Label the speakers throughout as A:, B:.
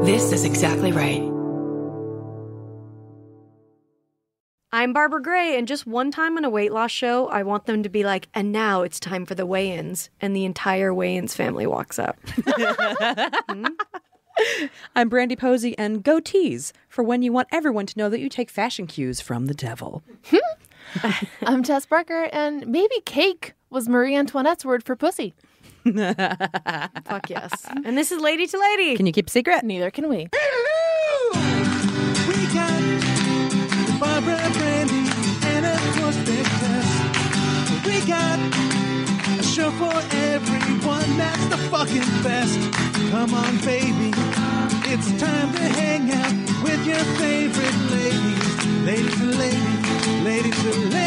A: This is exactly right.
B: I'm Barbara Gray, and just one time on a weight loss show, I want them to be like, and now it's time for the weigh-ins, and the entire weigh-ins family walks up.
C: I'm Brandy Posey, and go tease for when you want everyone to know that you take fashion cues from the devil.
D: I'm Tess Barker, and maybe cake was Marie Antoinette's word for pussy.
B: Fuck yes. And this is Lady to Lady.
C: Can you keep a secret?
D: Neither can we.
E: We got Barbara, Brandy, and of course Big Tess. We got a show for everyone that's the fucking best. Come on, baby, it's time to hang out with your favorite ladies. Ladies and ladies, ladies and ladies.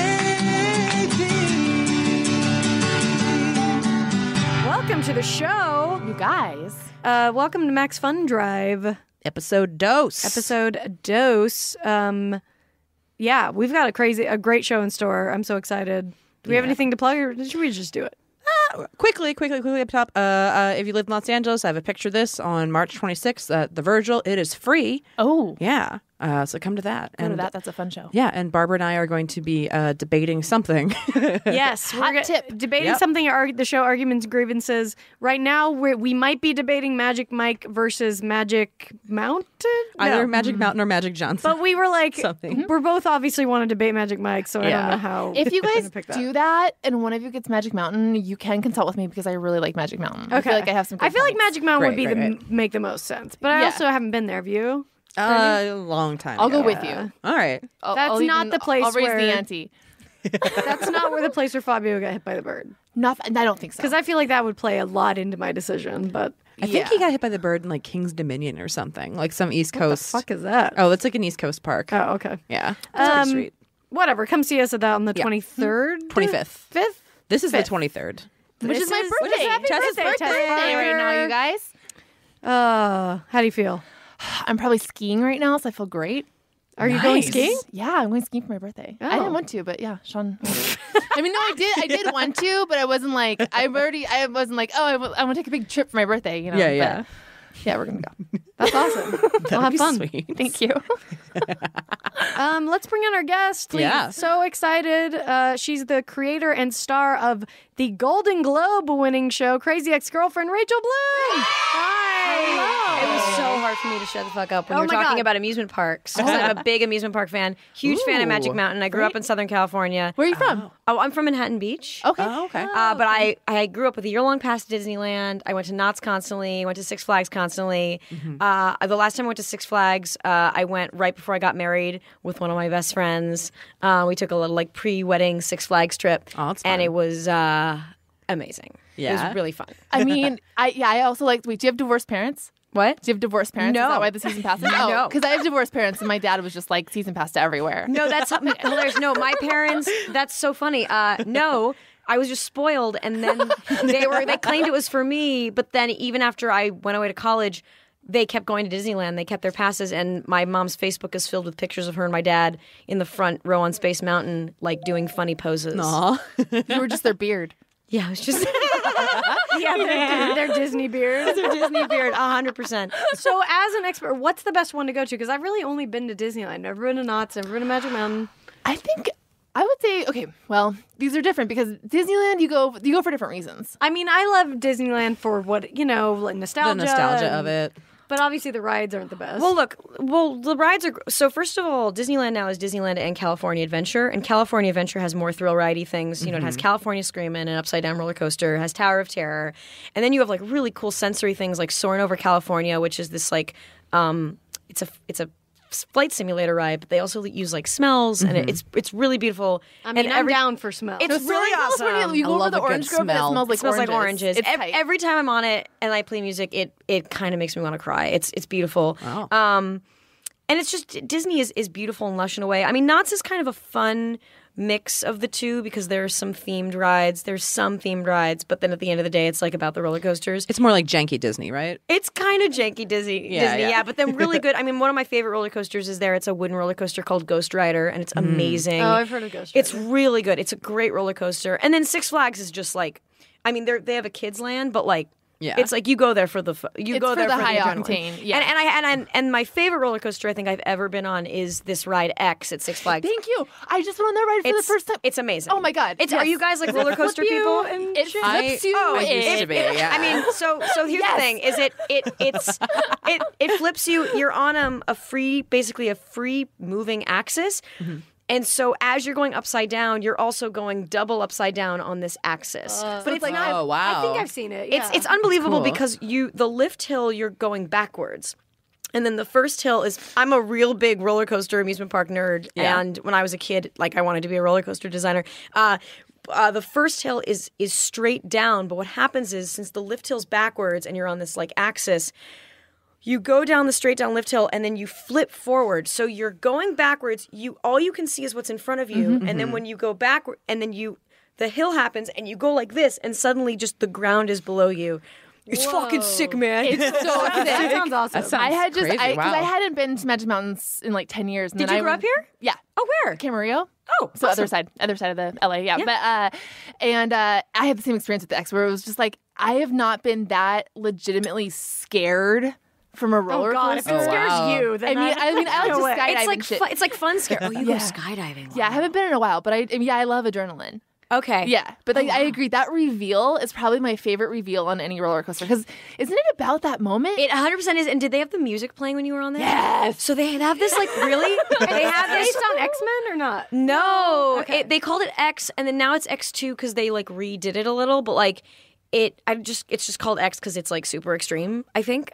B: Welcome to the show.
D: You guys.
B: Welcome to Max Fun Drive.
C: Episode dose.
B: Episode dose. Yeah, we've got a great show in store. I'm so excited. Do we have anything to plug, or should we just do it?
C: Quickly up top. If you live in Los Angeles, I have a picture of this on March 26th at the Virgil. It is free.
D: Oh.
C: Yeah. So come to that.
D: Go to that. That's a fun show.
C: Yeah, and Barbara and I are going to be debating something.
B: Yes.
D: Hot tip.
B: Debating something, the show Arguments and Grievances. Right now, we might be debating Magic Mike versus Magic Mountain?
C: Either
B: No.
C: Magic Mountain or Magic Johnson.
B: But we were like,
C: Something.
B: we're both obviously want to debate Magic Mike, so I don't know how.
D: If you
B: we're
D: guys
B: gonna pick
D: do that and one of you gets Magic Mountain, you can consult with me because I really like Magic Mountain. I feel like I have some good
B: I feel like
D: points.
B: Magic Mountain would
C: Right,
B: be make the most sense. But I
D: Yeah.
B: also haven't been there. Have you?
C: A long time
D: I'll
C: ago.
D: go with you.
C: All right.
B: That's not the place
D: I'll raise
B: where-
D: the ante.
B: That's not where the place where Fabio got hit by the bird.
D: I don't think so.
B: Because I feel like that would play a lot into my decision. But
C: I think he got hit by the bird in like King's Dominion or something, like some East Coast.
B: what the fuck is that?
C: Oh, it's like an East Coast park.
B: Oh, okay.
C: Yeah. It's pretty sweet.
B: Whatever. Come see us at that on the 23rd?
C: 25th.
B: 5th?
C: This is the 23rd.
D: Which is my
B: Which
D: birthday.
B: is happy
C: Tessa's
B: birthday,
C: birthday.
B: Tessa.
D: right now, you guys.
B: How do you feel?
D: I'm probably skiing right now, so I feel great.
B: Are you going
C: Nice.
B: skiing?
D: Yeah, I'm going skiing for my birthday. I
B: Oh.
D: didn't want to, but yeah, Sean. I mean, no, I did want to, but I wasn't like, I wasn't like, oh, I want to take a big trip for my birthday, you know?
C: Yeah, yeah.
D: But, yeah, we're going to go.
B: That's awesome. We'll have
C: be
B: fun.
C: sweet.
D: Thank you.
B: Let's bring in our guest.
C: Yeah.
B: So excited. She's the creator and star of the Golden Globe winning show, Crazy Ex-Girlfriend, Rachel Bloom.
F: Hi. It was so hard for me to shut the fuck up when
B: Oh
F: you were
B: my
F: talking
B: God.
F: about amusement parks. 'Cause I'm a big amusement park fan, huge fan of Magic Mountain. I grew up in Southern California.
D: Where are you from?
F: Oh, I'm from Manhattan Beach.
D: Okay.
C: Oh, okay.
F: But I grew up with a year-long pass to Disneyland. I went to Knott's constantly, went to Six Flags constantly. The last time I went to Six Flags, I went right before I got married with one of my best friends. We took a little like pre-wedding Six Flags trip,
C: Oh, that's
F: and
C: fun.
F: it was amazing. It
C: Yeah?
F: was really fun.
D: I mean, I also like, wait, do you have divorced parents?
F: What?
D: Do you have divorced parents?
F: No.
D: Is that why the season pass is?
F: No.
D: Because I have divorced parents, and my dad was just like season pass to everywhere.
F: No, that's hilarious. No, my parents. That's so funny. No, I was just spoiled, and then they claimed it was for me. But then even after I went away to college, they kept going to Disneyland. They kept their passes, and my mom's Facebook is filled with pictures of her and my dad in the front row on Space Mountain, like doing funny poses.
C: Aw.
D: You were just their beard.
F: Yeah, it was just
B: Yeah, their Disney beards.
F: their Disney beard, 100%.
B: So as an expert, what's the best one to go to? Because I've really only been to Disneyland. Never been to Knott's, never been to Magic Mountain.
D: I think I would say, okay, well, these are different because Disneyland, you go for different reasons.
B: I mean, I love Disneyland for what, like nostalgia.
C: The nostalgia of it.
B: But obviously the rides aren't the best.
F: Well, the rides are... So first of all, Disneyland now is Disneyland and California Adventure. And California Adventure has more thrill-ridey things. You know, it has California Screamin', an upside-down roller coaster. It has Tower of Terror. And then you have, like, really cool sensory things like Soarin' Over California, which is this, like... It's a flight simulator ride, but they also use, like, smells. And it's really beautiful.
B: I mean,
F: and
B: I'm down for smells.
F: It's really awesome.
D: You go
C: I
D: over
C: love
D: the
C: a good
D: orange grove and it
C: smell.
D: smells like
F: It smells like oranges.
D: It's tight.
F: Every time I'm on it and I play music, it kind of makes me want to cry. It's beautiful.
C: Wow.
F: And it's just Disney is beautiful and lush in a way. I mean, Knott's is kind of a fun mix of the two because there's some themed rides. There's some themed rides, but then at the end of the day, it's like about the roller coasters.
C: It's more like janky Disney, right?
F: It's kind of janky Disney,
C: Yeah.
F: but then really good. I mean, one of my favorite roller coasters is there. It's a wooden roller coaster called Ghost Rider, and it's amazing.
B: Oh, I've heard of Ghost Rider.
F: It's really good. It's a great roller coaster. And then Six Flags is just like, I mean, they have a kids land, but like
C: Yeah.
F: It's like you go there for the
D: It's
F: go
D: for
F: there
D: the
F: for
D: high
F: adrenaline.
D: octane, yeah.
F: And my favorite roller coaster I think I've ever been on is this ride X at Six Flags.
D: Thank you. I just went on that ride for the first time.
F: It's amazing.
D: Oh my God.
F: Are you guys like roller coaster people?
D: It flips you.
C: I used to be, yeah.
F: I mean, so here's the thing: is it flips you. You're on basically a free moving axis.
C: Mm-hmm.
F: And so as you're going upside down, you're also going double upside down on this axis.
B: But it's like
C: oh, wow.
B: I think I've seen it. Yeah.
F: It's unbelievable
C: Cool.
F: because the lift hill you're going backwards. And then the first hill is I'm a real big roller coaster amusement park nerd.
C: Yeah.
F: And when I was a kid, like I wanted to be a roller coaster designer. The first hill is straight down, but what happens is since the lift hill's backwards and you're on this like axis, you go down the straight down lift hill and then you flip forward. So you're going backwards. All you can see is what's in front of you. And then when you go backward and then the hill happens and you go like this and suddenly just the ground is below you. It's fucking sick, man.
D: It's so sick.
B: That sounds awesome.
C: That sounds
D: I had
C: crazy.
D: because
C: Wow.
D: I hadn't been to Magic Mountains in like 10 years. And
F: Did
D: then
F: you grow up here?
D: Yeah.
F: Oh, where?
D: Camarillo.
F: Oh,
D: So
F: awesome.
D: other side of the LA, yeah. But I had the same experience with the X where it was just like I have not been that legitimately scared from a roller
B: Oh God, if
D: coaster.
B: it scares
C: wow.
B: you, then
D: I like
B: no
D: to
B: way.
D: skydiving
F: It's like
D: shit.
F: it's like fun scare. Oh, you go
D: Yeah.
F: skydiving.
D: Yeah, I haven't been in a while, but I love adrenaline.
F: Okay.
D: Yeah, but like, I agree. That reveal is probably my favorite reveal on any roller coaster because isn't it about that moment?
F: It 100% is. And did they have the music playing when you were on there?
D: Yes.
F: So they have this like really. They have this.
B: based on X-Men or not?
F: No,
B: Okay.
F: they called it X, and then now it's X2 because they like redid it a little. But like it's just called X because it's like super extreme, I think.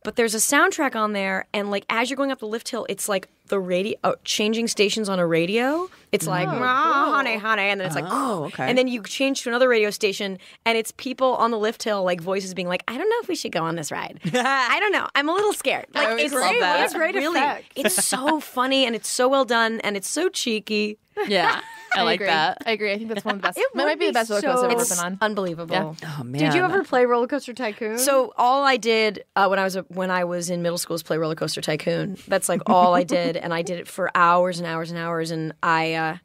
F: But there's a soundtrack on there, and like as you're going up the lift hill, it's like the radio changing stations on a radio. It's like honey, honey, and then it's like
C: okay.
F: and then you change to another radio station, and it's people on the lift hill like voices being like, I don't know if we should go on this ride. I don't know. I'm a little scared. Like
C: always
F: it's
C: love
F: great.
C: that.
F: It's
B: What a great
F: really.
B: effect.
F: It's so funny and it's so well done and it's so cheeky.
C: Yeah. I like
D: agree.
C: that.
D: I agree. I think that's one of the best.
B: It
D: It might
B: would
D: be the
B: be
D: best roller
B: so-
D: coaster I've ever
F: It's
D: been on.
F: unbelievable.
D: Yeah.
C: Oh, man.
B: Did you ever play Roller Coaster Tycoon?
F: So all I did when I was in middle school was play Roller Coaster Tycoon. That's like all I did, and I did it for hours and hours and hours, and I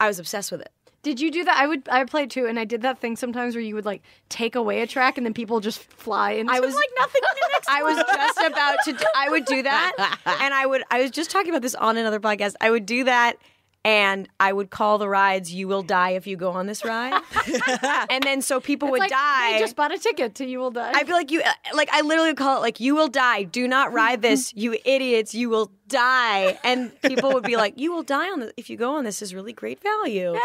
F: was obsessed with it.
B: Did you do that? I played too, and I did that thing sometimes where you would like take away a track and then people just fly into
F: I was
B: like nothing.
F: I was just about to. I would do that, and I was just talking about this on another podcast. I would do that. And I would call the rides, "You will die if you go on this ride," and then so people would
B: like,
F: die.
B: They just bought a ticket to You Will Die.
F: I'd be like, I literally would call it like, "You will die. Do not ride this, you idiots. You will die." And people would be like, "You will die on this if you go on this. Is really great value." And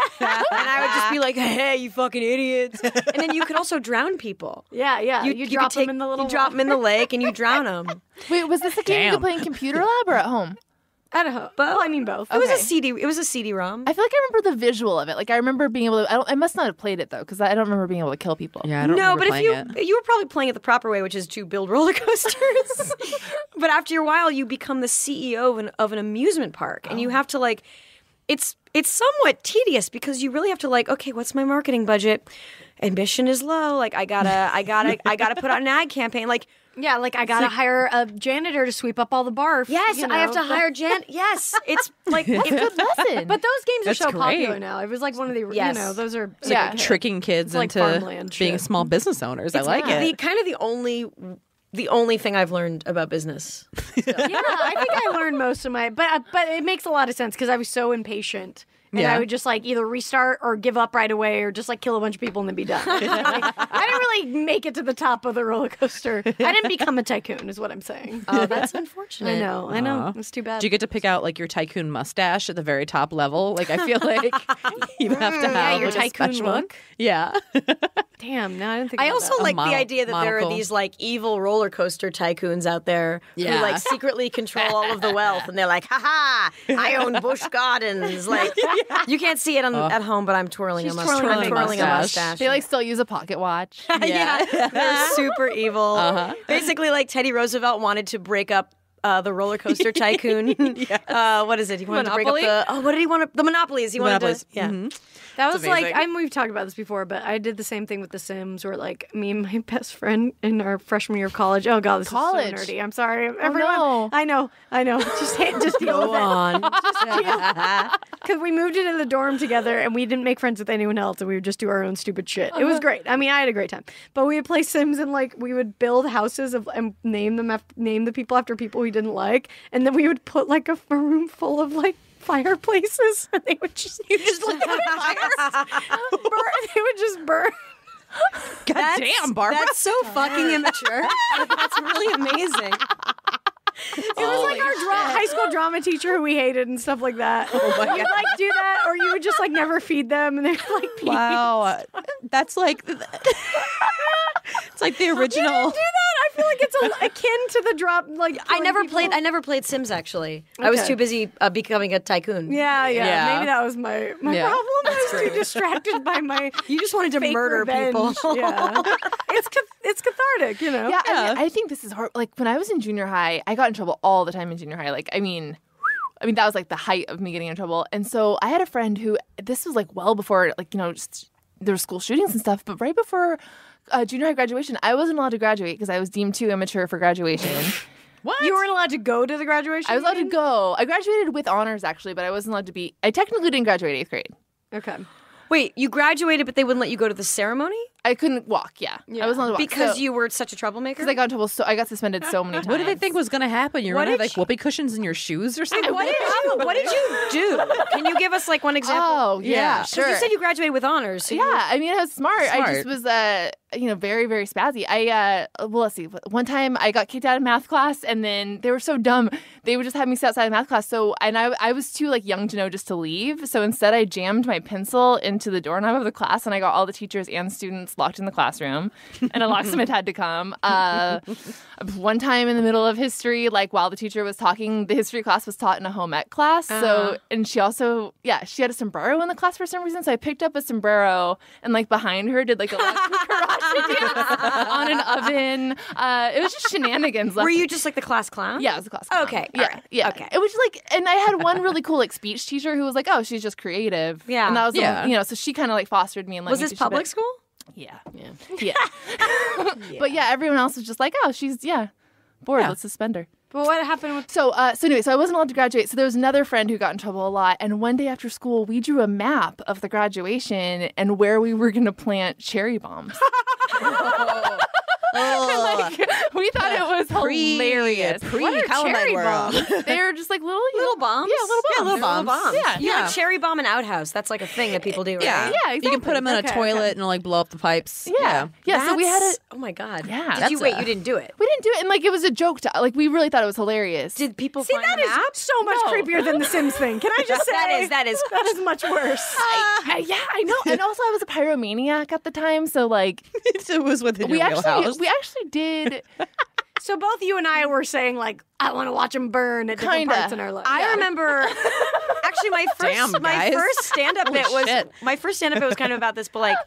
F: I would just be like, "Hey, you fucking idiots!" And then you could also drown people.
B: yeah. You
F: could
B: drop
F: take-
B: them in the little.
F: You drop them in the lake and you drown them.
D: Wait, was this a game you could play in computer lab or at home?
B: I don't know. Well, I mean both.
F: It was a
D: Okay.
F: CD. It was a CD-ROM.
D: I feel like I remember the visual of it. Like I remember being able to. I must not have played it though, because I don't remember being able to kill people.
C: Yeah, I don't
F: No,
C: remember
F: but if
C: playing it.
F: you were probably playing it the proper way, which is to build roller coasters. But after a while, you become the CEO of an amusement park, and you have to like, it's somewhat tedious because you really have to like, okay, what's my marketing budget? Ambition is low. Like I gotta put out an ad campaign. Like
B: Yeah, like I gotta hire a janitor to sweep up all the barf.
F: yes,
B: you
F: I have
B: know.
F: to hire Yes, it's like
D: Good lesson.
B: But those games are
C: That's
B: so
C: great.
B: popular now. It was like one of the,
F: Yes.
B: you know, those are
D: Yeah.
C: Tricking kids
B: like
C: into
B: farmland
C: being
B: shit.
C: small business owners. I like
F: the
C: it.
F: kind of the only thing I've learned about business.
B: Yeah, I think I learned most of my, but it makes a lot of sense because I was so impatient. And
C: Yeah.
B: I would just like either restart or give up right away or just like kill a bunch of people and then be done. Like, I didn't really make it to the top of the roller coaster. I didn't become a tycoon, is what I'm saying.
F: Oh, that's unfortunate.
B: I know. It's too bad.
C: Do you get to pick out like your tycoon mustache at the very top level? Like I feel like you have to have
B: your
C: like, a
B: tycoon
C: special one.
B: look?
C: Yeah.
B: Damn, no, I didn't think
F: I
B: about
F: also
B: that.
F: like the
C: mono-
F: idea that there are
C: monocle.
F: these like evil roller coaster tycoons out there
C: Yeah.
F: who like secretly control all of the wealth, and they're like, "Ha ha! I own Busch Gardens." Like you can't see it at home, but I'm twirling
B: She's
F: a mustache.
B: twirling
F: I'm
B: a
F: twirling a
C: mustache.
F: mustache.
D: they like still use a pocket watch.
F: yeah, they're super evil. Basically, like Teddy Roosevelt wanted to break up the roller coaster tycoon. What is it? He wanted
B: Monopoly?
F: to break up what did he want? The monopolies. He wanted
C: Monopolies.
F: to. Yeah.
B: That was like,
C: amazing.
B: we've talked about this before, but I did the same thing with The Sims, where like me and my best friend in our freshman year of college. Oh god, this
D: College.
B: is so nerdy. I'm sorry, everyone.
D: no.
B: I know. Just deal
F: Go
B: with it.
F: on.
B: because we moved into the dorm together and we didn't make friends with anyone else and we would just do our own stupid shit. It was great. I mean, I had a great time. But we would play Sims and like we would build houses and name the people after people we didn't like, and then we would put like a room full of like fireplaces and they would just
C: You just lit fires.
B: they would just burn.
C: God damn, Barbara.
F: That's so fucking immature. That's really amazing.
B: It was like our high school drama teacher who we hated and stuff like that.
C: Oh my
B: You'd like do that, or you would just like never feed them, and they're like,
C: Wow, that's like it's like the original.
B: do that. I feel like it's akin to the drop. Like
F: I never
B: people.
F: played Sims actually. I was
B: Okay.
F: too busy becoming a tycoon.
B: Yeah.
C: Yeah.
B: Maybe that was my
C: Yeah.
B: problem. I was too distracted by my.
F: You just wanted to
B: fake
F: murder
B: revenge.
F: people.
B: Yeah, it's cathartic, you know.
D: Yeah, I mean, I think this is hard. Like when I was in junior high, I got in trouble all the time in junior high. Like, I mean, that was like the height of me getting in trouble. And so I had a friend who, this was like well before, like, you know, just, there were school shootings and stuff. But right before junior high graduation, I wasn't allowed to graduate because I was deemed too immature for graduation.
C: What?
B: You weren't allowed to go to the graduation.
D: I was allowed to
B: meeting?
D: go. I graduated with honors actually, but I wasn't allowed to be. I technically didn't graduate 8th grade.
B: Okay.
F: Wait, you graduated, but they wouldn't let you go to the ceremony
D: I couldn't walk. Yeah, I wasn't allowed to walk
F: because you were such a troublemaker.
D: Because I got in trouble. So I got suspended so many times.
C: What did they think was going to happen? You're
F: What
C: going to have
F: did
C: like whoopee cushions in your shoes or something?
F: What did you do? Can you give us like one example?
D: Oh yeah,
F: 'Cause
D: sure.
F: You said you graduated with honors. So you
D: Yeah, I mean, I was smart. I
C: Smart.
D: just was, very, very spazzy. Well, let's see. One time I got kicked out of math class, and then they were so dumb. They would just have me sit outside of math class. So, and I was too like young to know just to leave. So instead, I jammed my pencil into the doorknob of the class, and I got all the teachers and students locked in the classroom, and a locksmith had to come. One time in the middle of history, like while the teacher was talking, the history class was taught in a home ec class. So, and she also, she had a sombrero in the class for some reason. So I picked up a sombrero and like behind her did like a karate dance on an oven. It was just shenanigans.
F: were you just like the class clown?
D: Yeah, it was a class clown.
F: Okay,
D: Yeah.
F: all right.
D: Yeah.
F: Okay.
D: It was like, and I had one really cool like speech teacher who was like, oh, she's just creative.
F: Yeah.
D: And that was,
C: Yeah.
D: so she kind of like fostered me and let
F: Was
D: me
F: this
D: do shit.
F: public school?
D: Yeah. But yeah, everyone else was just like, oh, she's, bored.
C: Yeah.
D: Let's suspend her.
B: But what happened with?
D: So anyway, so I wasn't allowed to graduate. So there was another friend who got in trouble a lot. And one day after school, we drew a map of the graduation and where we were going to plant cherry bombs. Like, we thought it was hilarious.
C: Pre-Columbine world.
D: They were just like little
F: bombs?
D: Yeah, little bombs.
C: little bombs.
D: Yeah.
F: You know, cherry bomb an outhouse. That's like a thing that people do, right?
C: Yeah.
D: Yeah,
C: You can put them in a
B: Okay,
C: toilet
B: okay.
C: and it'll like blow up the pipes.
D: Yeah. So we had
F: That's-
D: it.
F: Oh my god.
D: Yeah.
F: Did you
C: That's
F: wait?
C: a-
F: You didn't do it.
D: We didn't do it, and like it was a joke. Like we really thought it was hilarious.
F: Did people
B: See,
F: find
B: that
F: the
B: is
F: map?
B: so much
D: No.
B: creepier than the Sims thing. Can I just say
F: That is.
B: that is much worse?
D: I know. And also, I was a pyromaniac at the time, so like
C: It was within your wheelhouse.
D: we actually did.
B: So both you and I were saying like, I want to watch them burn at different
D: Kinda.
B: parts in our life.
F: I remember actually my
C: Damn, guys.
F: first stand up bit was
C: shit.
F: my first stand up bit was kind of about this, but like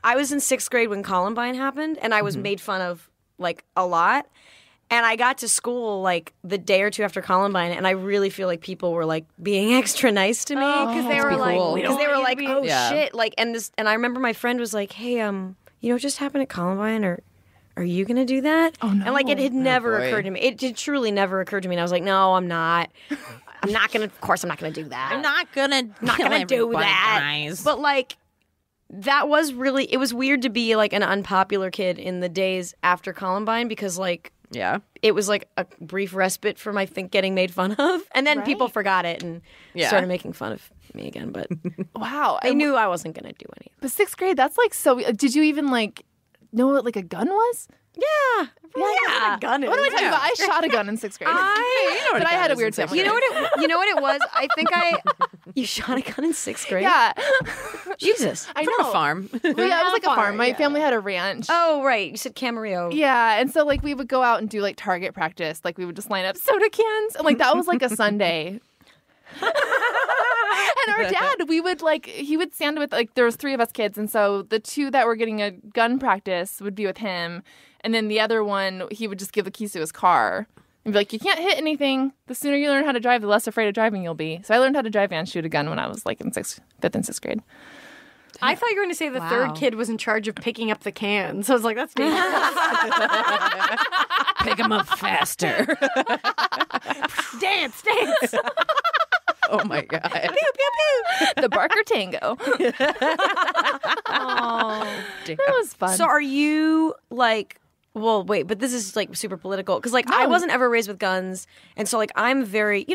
F: I was in 6th grade when Columbine happened and I was made fun of like a lot. And I got to school like the day or two after Columbine, and I really feel like people were like being extra nice to me
B: because they were
C: be
B: like,
C: cool.
B: we
F: because
B: don't
F: they were
B: want
F: like,
B: you to be-
F: "Oh
C: Yeah.
F: shit!" Like, and I remember my friend was like, "Hey, you know what just happened at Columbine? Or are you gonna do that?"
D: Oh, no.
F: And like, it had never
C: boy.
F: occurred to me. It did truly never occurred to me. And I was like, "No, I'm not. I'm not gonna. Of course, I'm not gonna do that.
C: I'm not gonna
F: do that."
C: Guys.
F: But like, that was really. It was weird to be like an unpopular kid in the days after Columbine because like.
C: yeah.
F: It was like a brief respite from, I think, getting made fun of. And then people forgot it and started making fun of me again. But
D: Wow.
F: I knew I wasn't going to do any of
D: But 6th grade, that's like so. Did you even like know what like a gun was?
F: it. Yeah.
B: What a gun is.
D: What am I talking about? I shot a gun in 6th grade. But I had a weird family.
F: You know what it was? I think you shot a gun in 6th grade?
D: Yeah.
F: Jesus.
D: I
C: From
D: know.
C: a farm.
D: Yeah, it was like a farm. My family had a ranch.
F: Oh, right. You said Camarillo.
D: Yeah, and so like we would go out and do like target practice. Like we would just line up soda cans, and like that was like a Sunday. And our dad, he would stand with like there was 3 of us kids, and so the 2 that were getting a gun practice would be with him, and then the other one he would just give the keys to his car and be like, "You can't hit anything. The sooner you learn how to drive, the less afraid of driving you'll be." So I learned how to drive and shoot a gun when I was like in 5th and 6th grade.
B: I thought you were going to say the third kid was in charge of picking up the cans. So I was like, that's me.
C: Pick them up faster.
B: Dance.
C: Oh my god. pew pew.
D: The Barker Tango.
F: Oh,
D: That was fun.
F: so are you like? Well, wait, but this is like super political because like I wasn't ever raised with guns, and so like I'm very,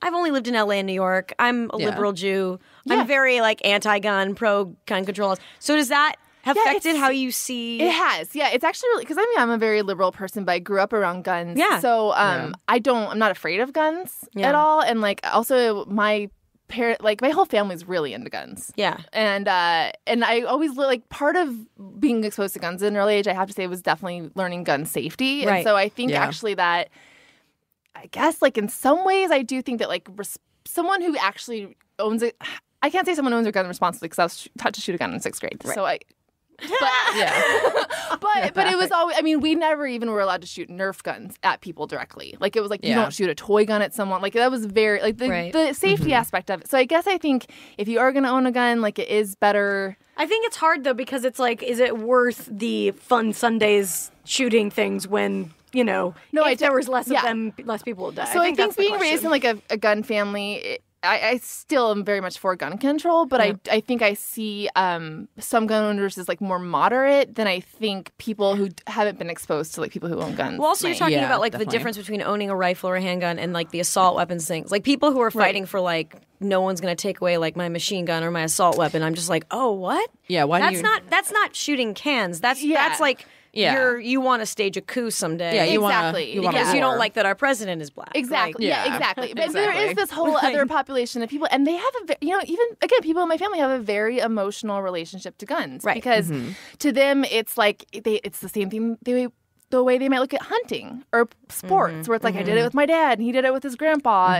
F: I've only lived in LA and New York. I'm a liberal Jew. I'm very like anti-gun, pro-gun control. So does that have affected how you see?
D: It has, yeah. It's actually really because I'm a very liberal person, but I grew up around guns.
F: Yeah.
D: So I'm not afraid of guns at all, and like also my my whole family's really into guns.
F: Yeah.
D: And I always like part of being exposed to guns at an early age, I have to say, was definitely learning gun safety.
F: Right.
D: And so I think actually that, I guess like in some ways I do think that like someone who actually owns it, I can't say someone owns a gun responsibly because I was taught to shoot a gun in 6th grade. Right. So but it was always, I mean, we never even were allowed to shoot Nerf guns at people directly. Like it was like you don't shoot a toy gun at someone. Like that was very like the safety aspect of it. So I guess I think if you are going to own a gun, like it is better.
B: I think it's hard though because it's like, is it worth the fun Sundays shooting things when if there was less of them, less people would die?
D: So I think being raised in like a gun family, I still am very much for gun control, but I think I see some gun owners as like more moderate than I think people who haven't been exposed to like people who own guns.
F: Well, also you're talking about like
C: definitely.
F: the difference between owning a rifle or a handgun and like the assault weapons things. Like people who are fighting for like no one's going to take away like my machine gun or my assault weapon. I'm just like, oh, what?
C: Yeah, why do
F: That's not shooting cans. That's like you want to stage a coup someday.
C: Yeah, you
D: exactly.
F: because you don't like that our president is black.
D: Exactly.
F: Like,
D: Exactly. But there is this whole other population of people, and they have even again, people in my family have a very emotional relationship to guns, right? Because to them, it's like it's the same thing. The way they might look at hunting or sports, where it's like I did it with my dad and he did it with his grandpa,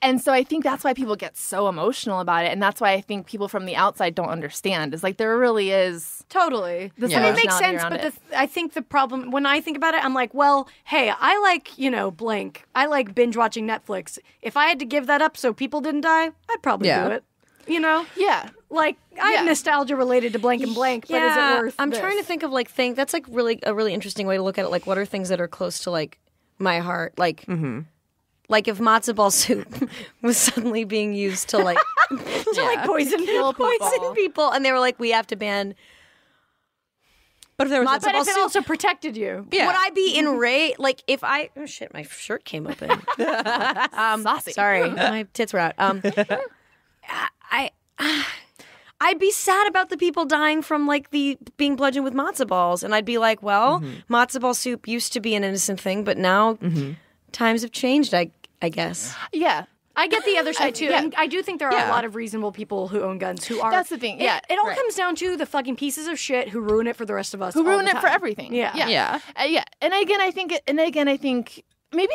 D: and so I think that's why people get so emotional about it, and that's why I think people from the outside don't understand. Is like there really is
B: totally.
D: this
B: And it makes
D: emotionality
B: sense,
D: around
B: but
D: it.
B: I think the problem when I think about it, I'm like, well, hey, I like blank. I like binge watching Netflix. If I had to give that up so people didn't die, I'd probably do it.
D: Yeah.
B: Like I have nostalgia related to blank and blank, but is it worth?
F: I'm
B: this?
F: trying to think of like things that's like a really interesting way to look at it. Like, what are things that are close to like my heart? Like, like if matzo ball soup was suddenly being used to like
B: poison
F: people, and they were like, we have to ban.
C: But if there was
F: Matzo
B: But
F: ball
B: if it
F: soup,
B: also protected you,
C: Yeah.
F: would I be enraged? Like if I oh shit, my shirt came open.
D: Saucy.
F: Sorry, my tits were out. I'd be sad about the people dying from like the being bludgeoned with matzo balls, and I'd be like, well, matzo ball soup used to be an innocent thing, but now times have changed. I guess.
D: Yeah.
B: I get the other side too.
D: yeah.
B: And I do think there are a lot of reasonable people who own guns who are.
D: That's the thing. Yeah.
B: It all
D: Right.
B: comes down to the fucking pieces of shit who ruin it for the rest of us.
D: Who
B: all
D: ruin
B: the
D: it for
B: time.
D: everything.
B: Yeah.
D: Yeah. And again, I think maybe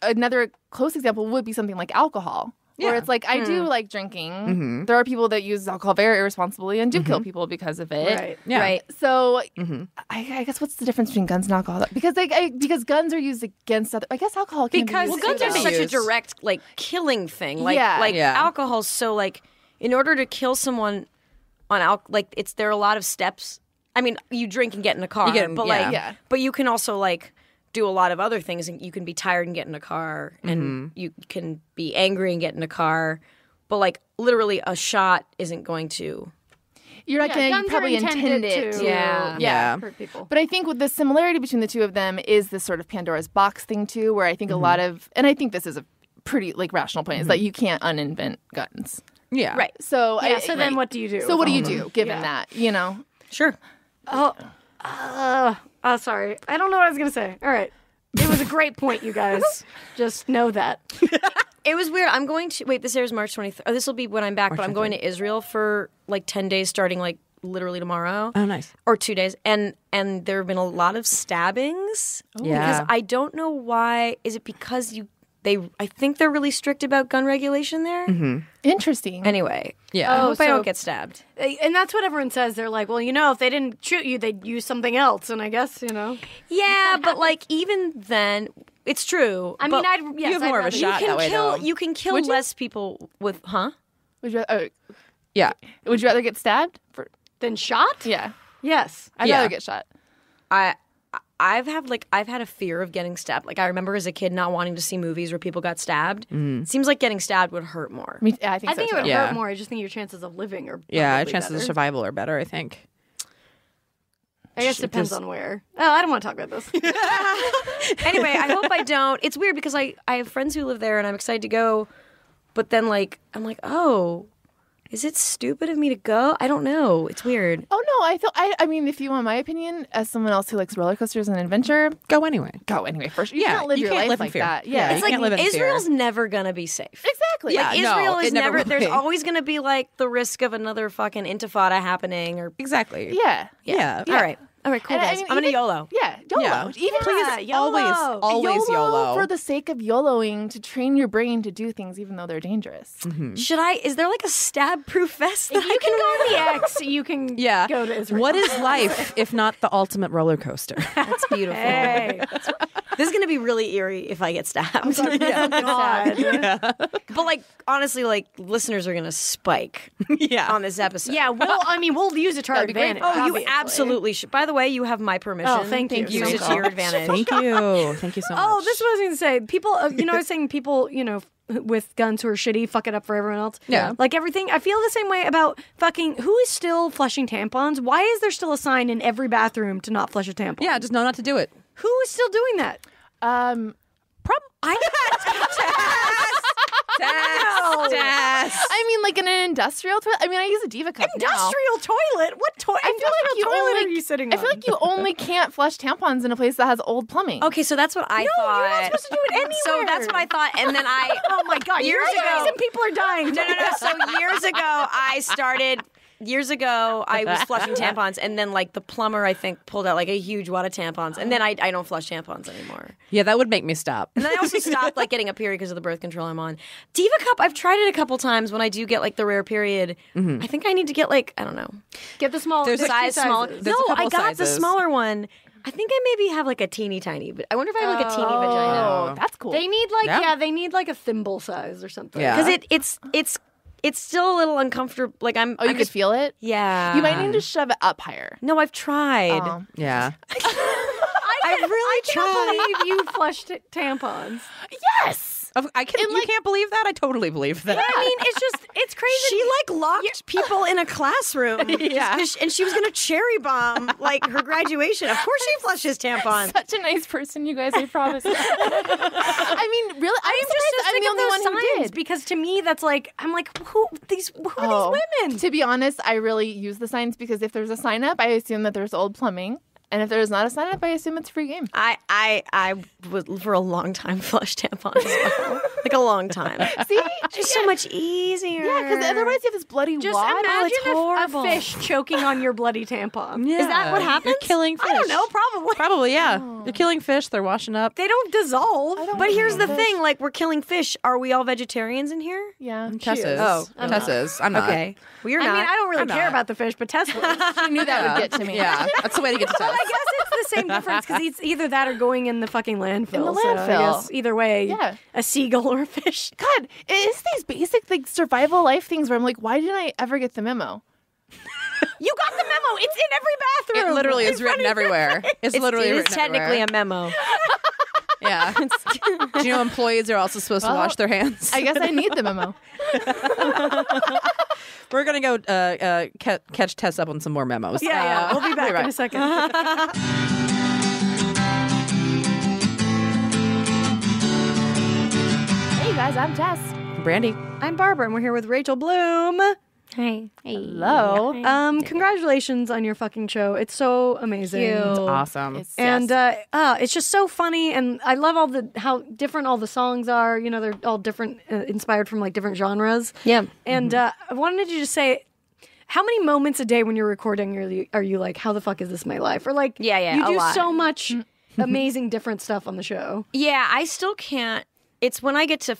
D: another close example would be something like alcohol. Where it's like, I do like drinking. There are people that use alcohol very irresponsibly and do kill people because of it.
B: Right.
C: Yeah.
F: Right.
D: So I guess what's the difference between guns and alcohol? Because because guns are used against other. I guess alcohol can
B: Because
D: be used
F: Guns are
D: against-
F: such a direct like killing thing. Like
D: Yeah.
F: alcohol's so like in order to kill someone on there are a lot of steps. I mean, you drink and get in a car, but you can also like do a lot of other things, and you can be tired and get in a car, and you can be angry and get in a car, but like literally a shot isn't going to.
D: You're not going to
B: guns
D: probably
B: are
D: intend it
B: to
D: to
B: hurt people.
D: But I think with the similarity between the two of them is this sort of Pandora's box thing too, where I think a lot of, and I think this is a pretty like rational point, is that you can't uninvent guns.
C: Yeah.
F: Right.
D: So
B: So then what do you do?
D: So what do you do given that?
F: Sure.
B: Sorry. I don't know what I was going to say. All right. It was a great point, you guys. Just know that.
F: It was weird. I'm going to this airs March 23rd. Oh, this will be when I'm back, but I'm going to Israel for like 10 days, starting like literally tomorrow.
C: Oh, nice.
F: Or 2 days, and there have been a lot of stabbings.
C: Yeah.
F: Because I don't know why. Is it because I think they're really strict about gun regulation there.
D: Interesting.
F: Anyway,
C: Yeah.
F: I hope I
B: so-
F: don't get stabbed.
B: And that's what everyone says. They're like, well, if they didn't shoot you, they'd use something else. And I guess,
F: Yeah, but like even then, it's true.
B: I
F: but
B: mean,
C: you have more of a shot that way, though.
F: You can kill
D: Would you?
F: less people with,
D: Would you
C: Yeah.
D: would you rather get stabbed?
B: Then shot?
D: Yeah.
B: Yes.
D: I'd
C: Yeah.
D: rather get shot.
F: I I've had a fear of getting stabbed. Like I remember as a kid not wanting to see movies where people got stabbed. It seems like getting stabbed would hurt more.
D: I think so
B: it
D: too.
B: would
C: Yeah.
B: hurt more. I just think your chances of living are
C: chances
B: better.
C: of survival are better, I think.
B: I guess it depends on where. Oh, I don't want to talk about this.
F: Anyway, I hope I don't. It's weird because I have friends who live there and I'm excited to go, but then like I'm like, oh, is it stupid of me to go? I don't know. It's weird.
D: Oh no, I mean, if you want my opinion, as someone else who likes roller coasters and adventure,
C: Go anyway.
D: go anyway. First, you
C: Yeah,
D: can't live
C: you
D: your
C: can't
D: life
C: live in
D: like
C: fear.
D: that.
C: Yeah,
D: Yeah,
C: you
F: It's
C: can't
F: like
C: live in fear.
F: Israel's never gonna be safe.
D: exactly.
C: Yeah. no,
F: Israel is
C: it never
F: never.
C: will
F: There's
C: be.
F: always going to be like the risk of another fucking intifada happening. Or
C: Exactly.
D: Yeah.
C: Yeah.
F: all right, cool
D: And I
F: guys.
D: mean,
F: I'm gonna
D: even-
F: YOLO.
D: Yeah, YOLO.
C: Yeah.
D: Even
F: Please, YOLO.
C: Always YOLO.
D: for the sake of YOLOing to train your brain to do things even though they're dangerous.
F: Should I? Is there like a stab-proof vest? That
B: If you can go on the X, you can
C: Yeah.
B: go to Israel.
C: What is life if not the ultimate roller coaster?
F: That's beautiful.
B: Hey.
F: This is gonna be really eerie if I get stabbed.
B: God.
F: But like honestly, like listeners are gonna spike
C: Yeah.
F: on this episode.
B: Yeah, we'll use it to our
C: That'd be great.
B: advantage.
F: Oh, you
B: obviously.
F: absolutely should. By the way, you have my permission.
B: Oh, thank you.
F: Use
B: Thank
F: it
B: you.
F: to your advantage.
C: Thank you. Thank you so much.
B: Oh, this is what I was going to say. People, I was saying people, with guns who are shitty fuck it up for everyone else.
C: Yeah.
B: Like everything. I feel the same way about fucking who is still flushing tampons? Why is there still a sign in every bathroom to not flush a tampon?
C: Yeah, just know not to do it.
B: Who is still doing that?
D: I mean, like in an industrial toilet. I mean, I use a Diva cup now.
B: Industrial toilet? What toilet?
D: I feel like you
B: toilet
D: only
B: are you sitting on?
D: I feel like you only can't flush tampons in a place that has old plumbing.
F: Okay, so that's what I thought.
B: you're not supposed to do it anywhere.
F: So that's what I thought, and then I.
B: Oh my god!
F: Years
B: You're the
F: ago-
B: reason people are dying.
F: No. So years ago, I started. Years ago, I was flushing tampons, and then like the plumber, I think, pulled out like a huge wad of tampons, and then I don't flush tampons anymore.
C: Yeah, that would make me stop.
F: And then I also stopped like getting a period because of the birth control I'm on. Diva Cup, I've tried it a couple times when I do get like the rare period. I think I need to get like I don't know,
B: Get the small.
C: There's a
B: size
F: smaller.
B: sizes.
C: There's a
F: No,
C: couple
F: I got the
C: sizes.
F: smaller one. I think I maybe have like a teeny tiny, but I wonder if I have like a teeny vagina.
D: Oh, that's cool.
B: They need like
C: Yeah.
B: they need like a thimble size or something.
C: Yeah.
F: Because it's still a little uncomfortable. Like I'm.
D: Oh, you
F: I'm
D: could feel it?
F: Yeah.
D: You might need to shove it up higher.
F: No, I've tried.
D: Oh.
C: Yeah.
F: I really
B: I can't believe you flushed tampons.
D: Yes!
C: You can't believe that? I totally believe that.
F: I mean, it's crazy. She like locked people in a classroom.
C: Yeah.
F: and she was gonna cherry bomb like her graduation. Of course, she flushes tampons.
D: Such a nice person, you guys, I promise. I mean, really, I'm surprised I'm the only one who did.
B: Because to me, that's like I'm like who are these women?
D: To be honest, I really use the signs because if there's a sign up, I assume that there's old plumbing. And if there's not a sign up, I assume it's free game.
F: I would for a long time flush tampons as well. Like a long time.
D: See?
F: Just so much easier.
D: Yeah, because otherwise you have this bloody
B: Just
D: wad.
B: imagine
F: it's horrible.
B: a fish choking on your bloody tampon.
C: Yeah.
F: Is that what happens?
C: You're killing fish.
B: I don't know, probably.
C: Probably, yeah. You're killing fish. They're washing up.
B: They don't dissolve.
F: But here's the thing: like we're killing fish. Are we all vegetarians in here?
D: Yeah.
C: Tess is.
F: Oh,
C: Tess is. I'm not.
F: Okay. Well, you're
B: I
F: not.
B: mean, I don't really
C: I'm
B: care
C: not.
B: about the fish, but Tess was.
D: I knew that would get to me.
C: Yeah. That's the way to get to Tess.
B: I guess it's the same difference because it's either that or going in the fucking landfill.
D: In the
B: So I
D: landfill.
B: guess either way,
D: Yeah.
B: a seagull or a fish.
D: God, it's these basic like survival life things where I'm like, why didn't I ever get the memo?
B: You got the memo. It's in every bathroom.
C: It literally is written everywhere. It's literally
F: it is
C: written
F: technically
C: everywhere.
F: a memo.
C: Yeah. Do you know employees are also supposed to wash their hands?
D: I guess I need the memo.
C: We're going to go catch Tess up on some more memos.
B: Yeah. We'll be back in a second.
D: Hey guys, I'm Jess.
C: Brandy.
B: I'm Barbara, and we're here with Rachel Bloom.
F: Hey.
D: Hello.
B: Congratulations on your fucking show. It's so amazing.
C: It's awesome.
B: It's just so funny, and I love how different all the songs are. You know, they're all different, inspired from like different genres.
F: Yeah.
B: And I wanted you to say, how many moments a day when you're recording are you like, how the fuck is this my life? Or like,
F: Yeah,
B: you
F: a
B: do
F: lot.
B: so much amazing different stuff on the show.
F: Yeah, I still can't. It's when I get to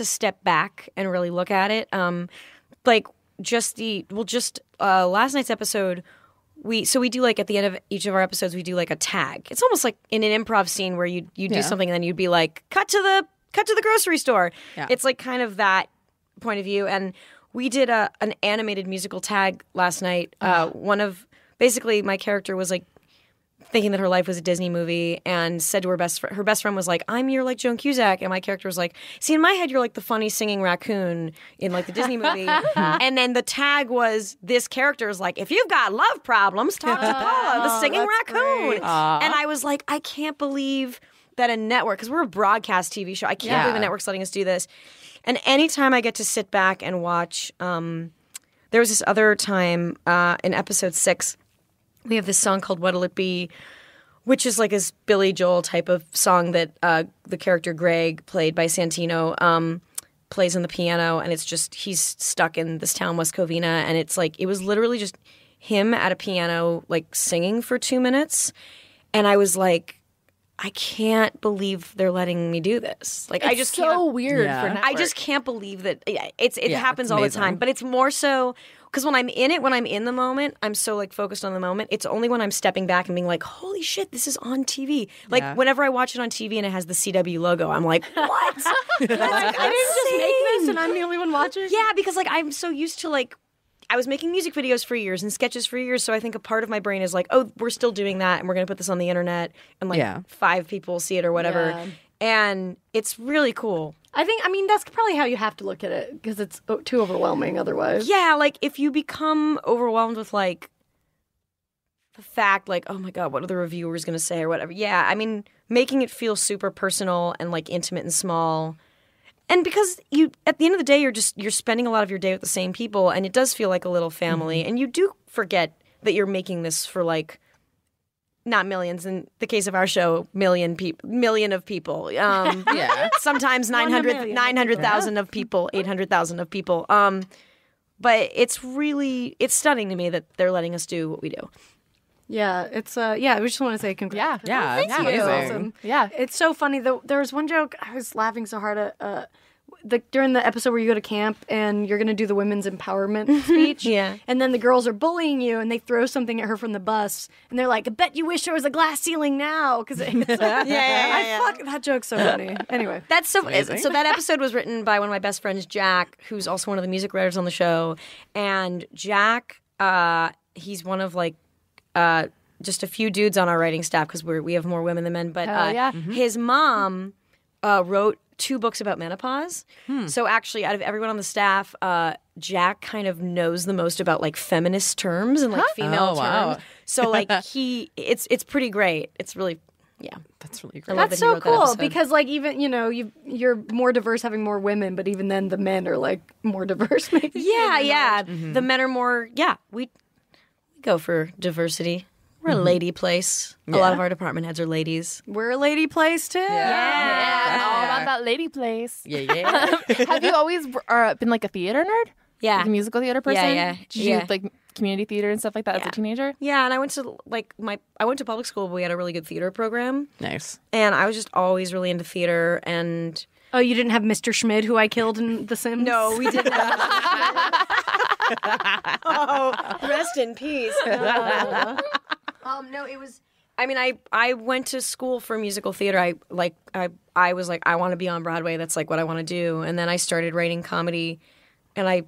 F: step back and really look at it. Like last night's episode, we do like at the end of each of our episodes, we do like a tag. It's almost like in an improv scene where you do something and then you'd be like, cut to the grocery store.
C: Yeah.
F: It's like kind of that point of view. And we did an animated musical tag last night. Basically my character was like thinking that her life was a Disney movie, and said to her best friend was like, I'm your like Joan Cusack, and my character was like, see, in my head you're like the funny singing raccoon in like the Disney movie. And then the tag was, this character is like, if you've got love problems, talk to Paula, the singing raccoon. And I was like, I can't believe that a network, because we're a broadcast TV show, I can't believe a network's letting us do this. And anytime I get to sit back and watch, there was this other time in episode 6, we have this song called What'll It Be, which is like this Billy Joel type of song that the character Greg, played by Santino, plays on the piano. And it's just, he's stuck in this town, West Covina. And it's like, it was literally just him at a piano, like singing for 2 minutes. And I was like, I can't believe they're letting me do this. Like, I just
D: so
F: can't.
D: weird for network.
F: I just can't believe that. It happens all the time, but it's more so because when I'm in it, when I'm in the moment, I'm so like focused on the moment. It's only when I'm stepping back and being like, "Holy shit, this is on TV!" Like whenever I watch it on TV and it has the CW logo, I'm like, "What? Like, I didn't
B: just make this and I'm the only one watching."
F: Yeah, because like I'm so used to like. I was making music videos for years and sketches for years, so I think a part of my brain is like, oh, we're still doing that, and we're going to put this on the internet, and like 5 people see it or whatever.
B: Yeah.
F: And it's really cool.
B: I mean, that's probably how you have to look at it, because it's too overwhelming otherwise.
F: Yeah, like if you become overwhelmed with like the fact, like, oh my God, what are the reviewers going to say or whatever. Yeah, I mean, making it feel super personal and like intimate and small. And because you, at the end of the day, you're spending a lot of your day with the same people, and it does feel like a little family. And you do forget that you're making this for like, not millions. In the case of our show, million of people. Sometimes 900,000 of people, 800,000 of people. But it's stunning to me that they're letting us do what we do.
B: Yeah, it's we just want to say congrats.
C: Yeah,
B: Thank you.
C: amazing.
B: Awesome. Yeah, it's so funny though. There was one joke I was laughing so hard at during the episode where you go to camp and you're going to do the women's empowerment speech.
F: Yeah,
B: and then the girls are bullying you and they throw something at her from the bus and they're like, "I bet you wish there was a glass ceiling now." Because that joke's so funny. Anyway,
F: that's so amazing. So that episode was written by one of my best friends, Jack, who's also one of the music writers on the show. And Jack, he's one of like. Just a few dudes on our writing staff because we have more women than men. But his mom wrote 2 books about menopause. So actually, out of everyone on the staff, Jack kind of knows the most about like feminist terms and like female terms. So like it's pretty great. It's really
C: that's really great.
B: That's so cool because like even you're more diverse having more women, but even then the men are like more diverse. Maybe.
F: Yeah. The men are more. Yeah, we go for diversity. We're a lady place. A lot of our department heads are ladies.
B: We're a lady place too.
D: Yeah. All about that lady place.
C: Yeah.
D: Have you always been like a theater nerd?
F: Yeah.
D: Like a musical theater person?
F: Yeah.
D: Did you do like community theater and stuff like that as a teenager?
F: Yeah, and I went to public school, but we had a really good theater program.
C: Nice.
F: And I was just always really into theater. And
B: oh, you didn't have Mr. Schmid, who I killed in The Sims?
F: No, we didn't. Oh, rest in peace. No, it was. I mean, I went to school for musical theater. I was like, I want to be on Broadway. That's like what I want to do. And then I started writing comedy, and I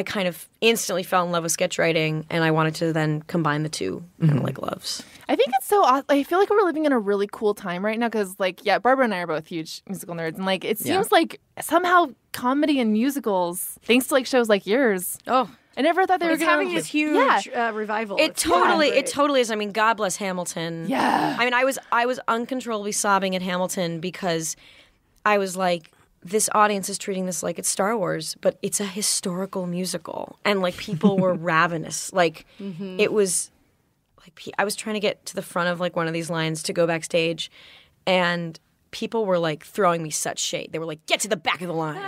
F: kind of instantly fell in love with sketch writing, and I wanted to then combine the two kind of like loves.
D: I think it's so awesome. I feel like we're living in a really cool time right now because, like, Barbara and I are both huge musical nerds, and like, it seems like somehow comedy and musicals, thanks to like shows like yours.
F: Oh.
D: I never thought they were
B: having this huge revival.
F: It totally is. I mean, God bless Hamilton.
D: Yeah.
F: I mean, I was uncontrollably sobbing at Hamilton because I was like, this audience is treating this like it's Star Wars, but it's a historical musical, and like people were ravenous. Like it was like I was trying to get to the front of like one of these lines to go backstage, and people were like throwing me such shade. They were like, "Get to the back of the line."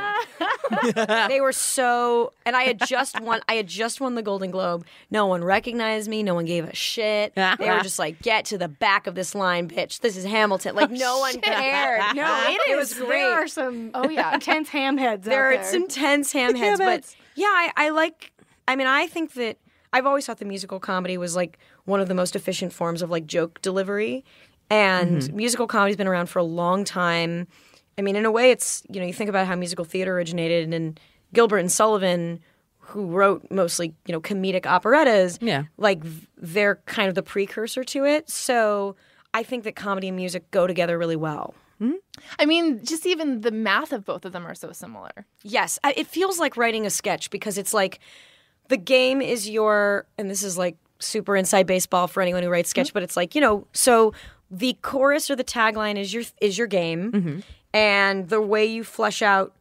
F: They were so, and I had just won the Golden Globe. No one recognized me. No one gave a shit. They were just like, "Get to the back of this line, bitch. This is Hamilton." Like no one cared.
B: No,
F: it was great.
B: There are some intense ham heads.
F: There
B: out
F: are some intense ham heads, but yeah, I like. I mean, I think that I've always thought the musical comedy was like one of the most efficient forms of like joke delivery, and musical comedy's been around for a long time. I mean, in a way, it's, you think about how musical theater originated, and Gilbert and Sullivan, who wrote mostly, comedic operettas,
C: Yeah.
F: like they're kind of the precursor to it. So I think that comedy and music go together really well.
D: I mean, just even the math of both of them are so similar.
F: Yes, it feels like writing a sketch because it's like the game is and this is like super inside baseball for anyone who writes sketch, but it's like, so the chorus or the tagline is your game, and the way you flesh out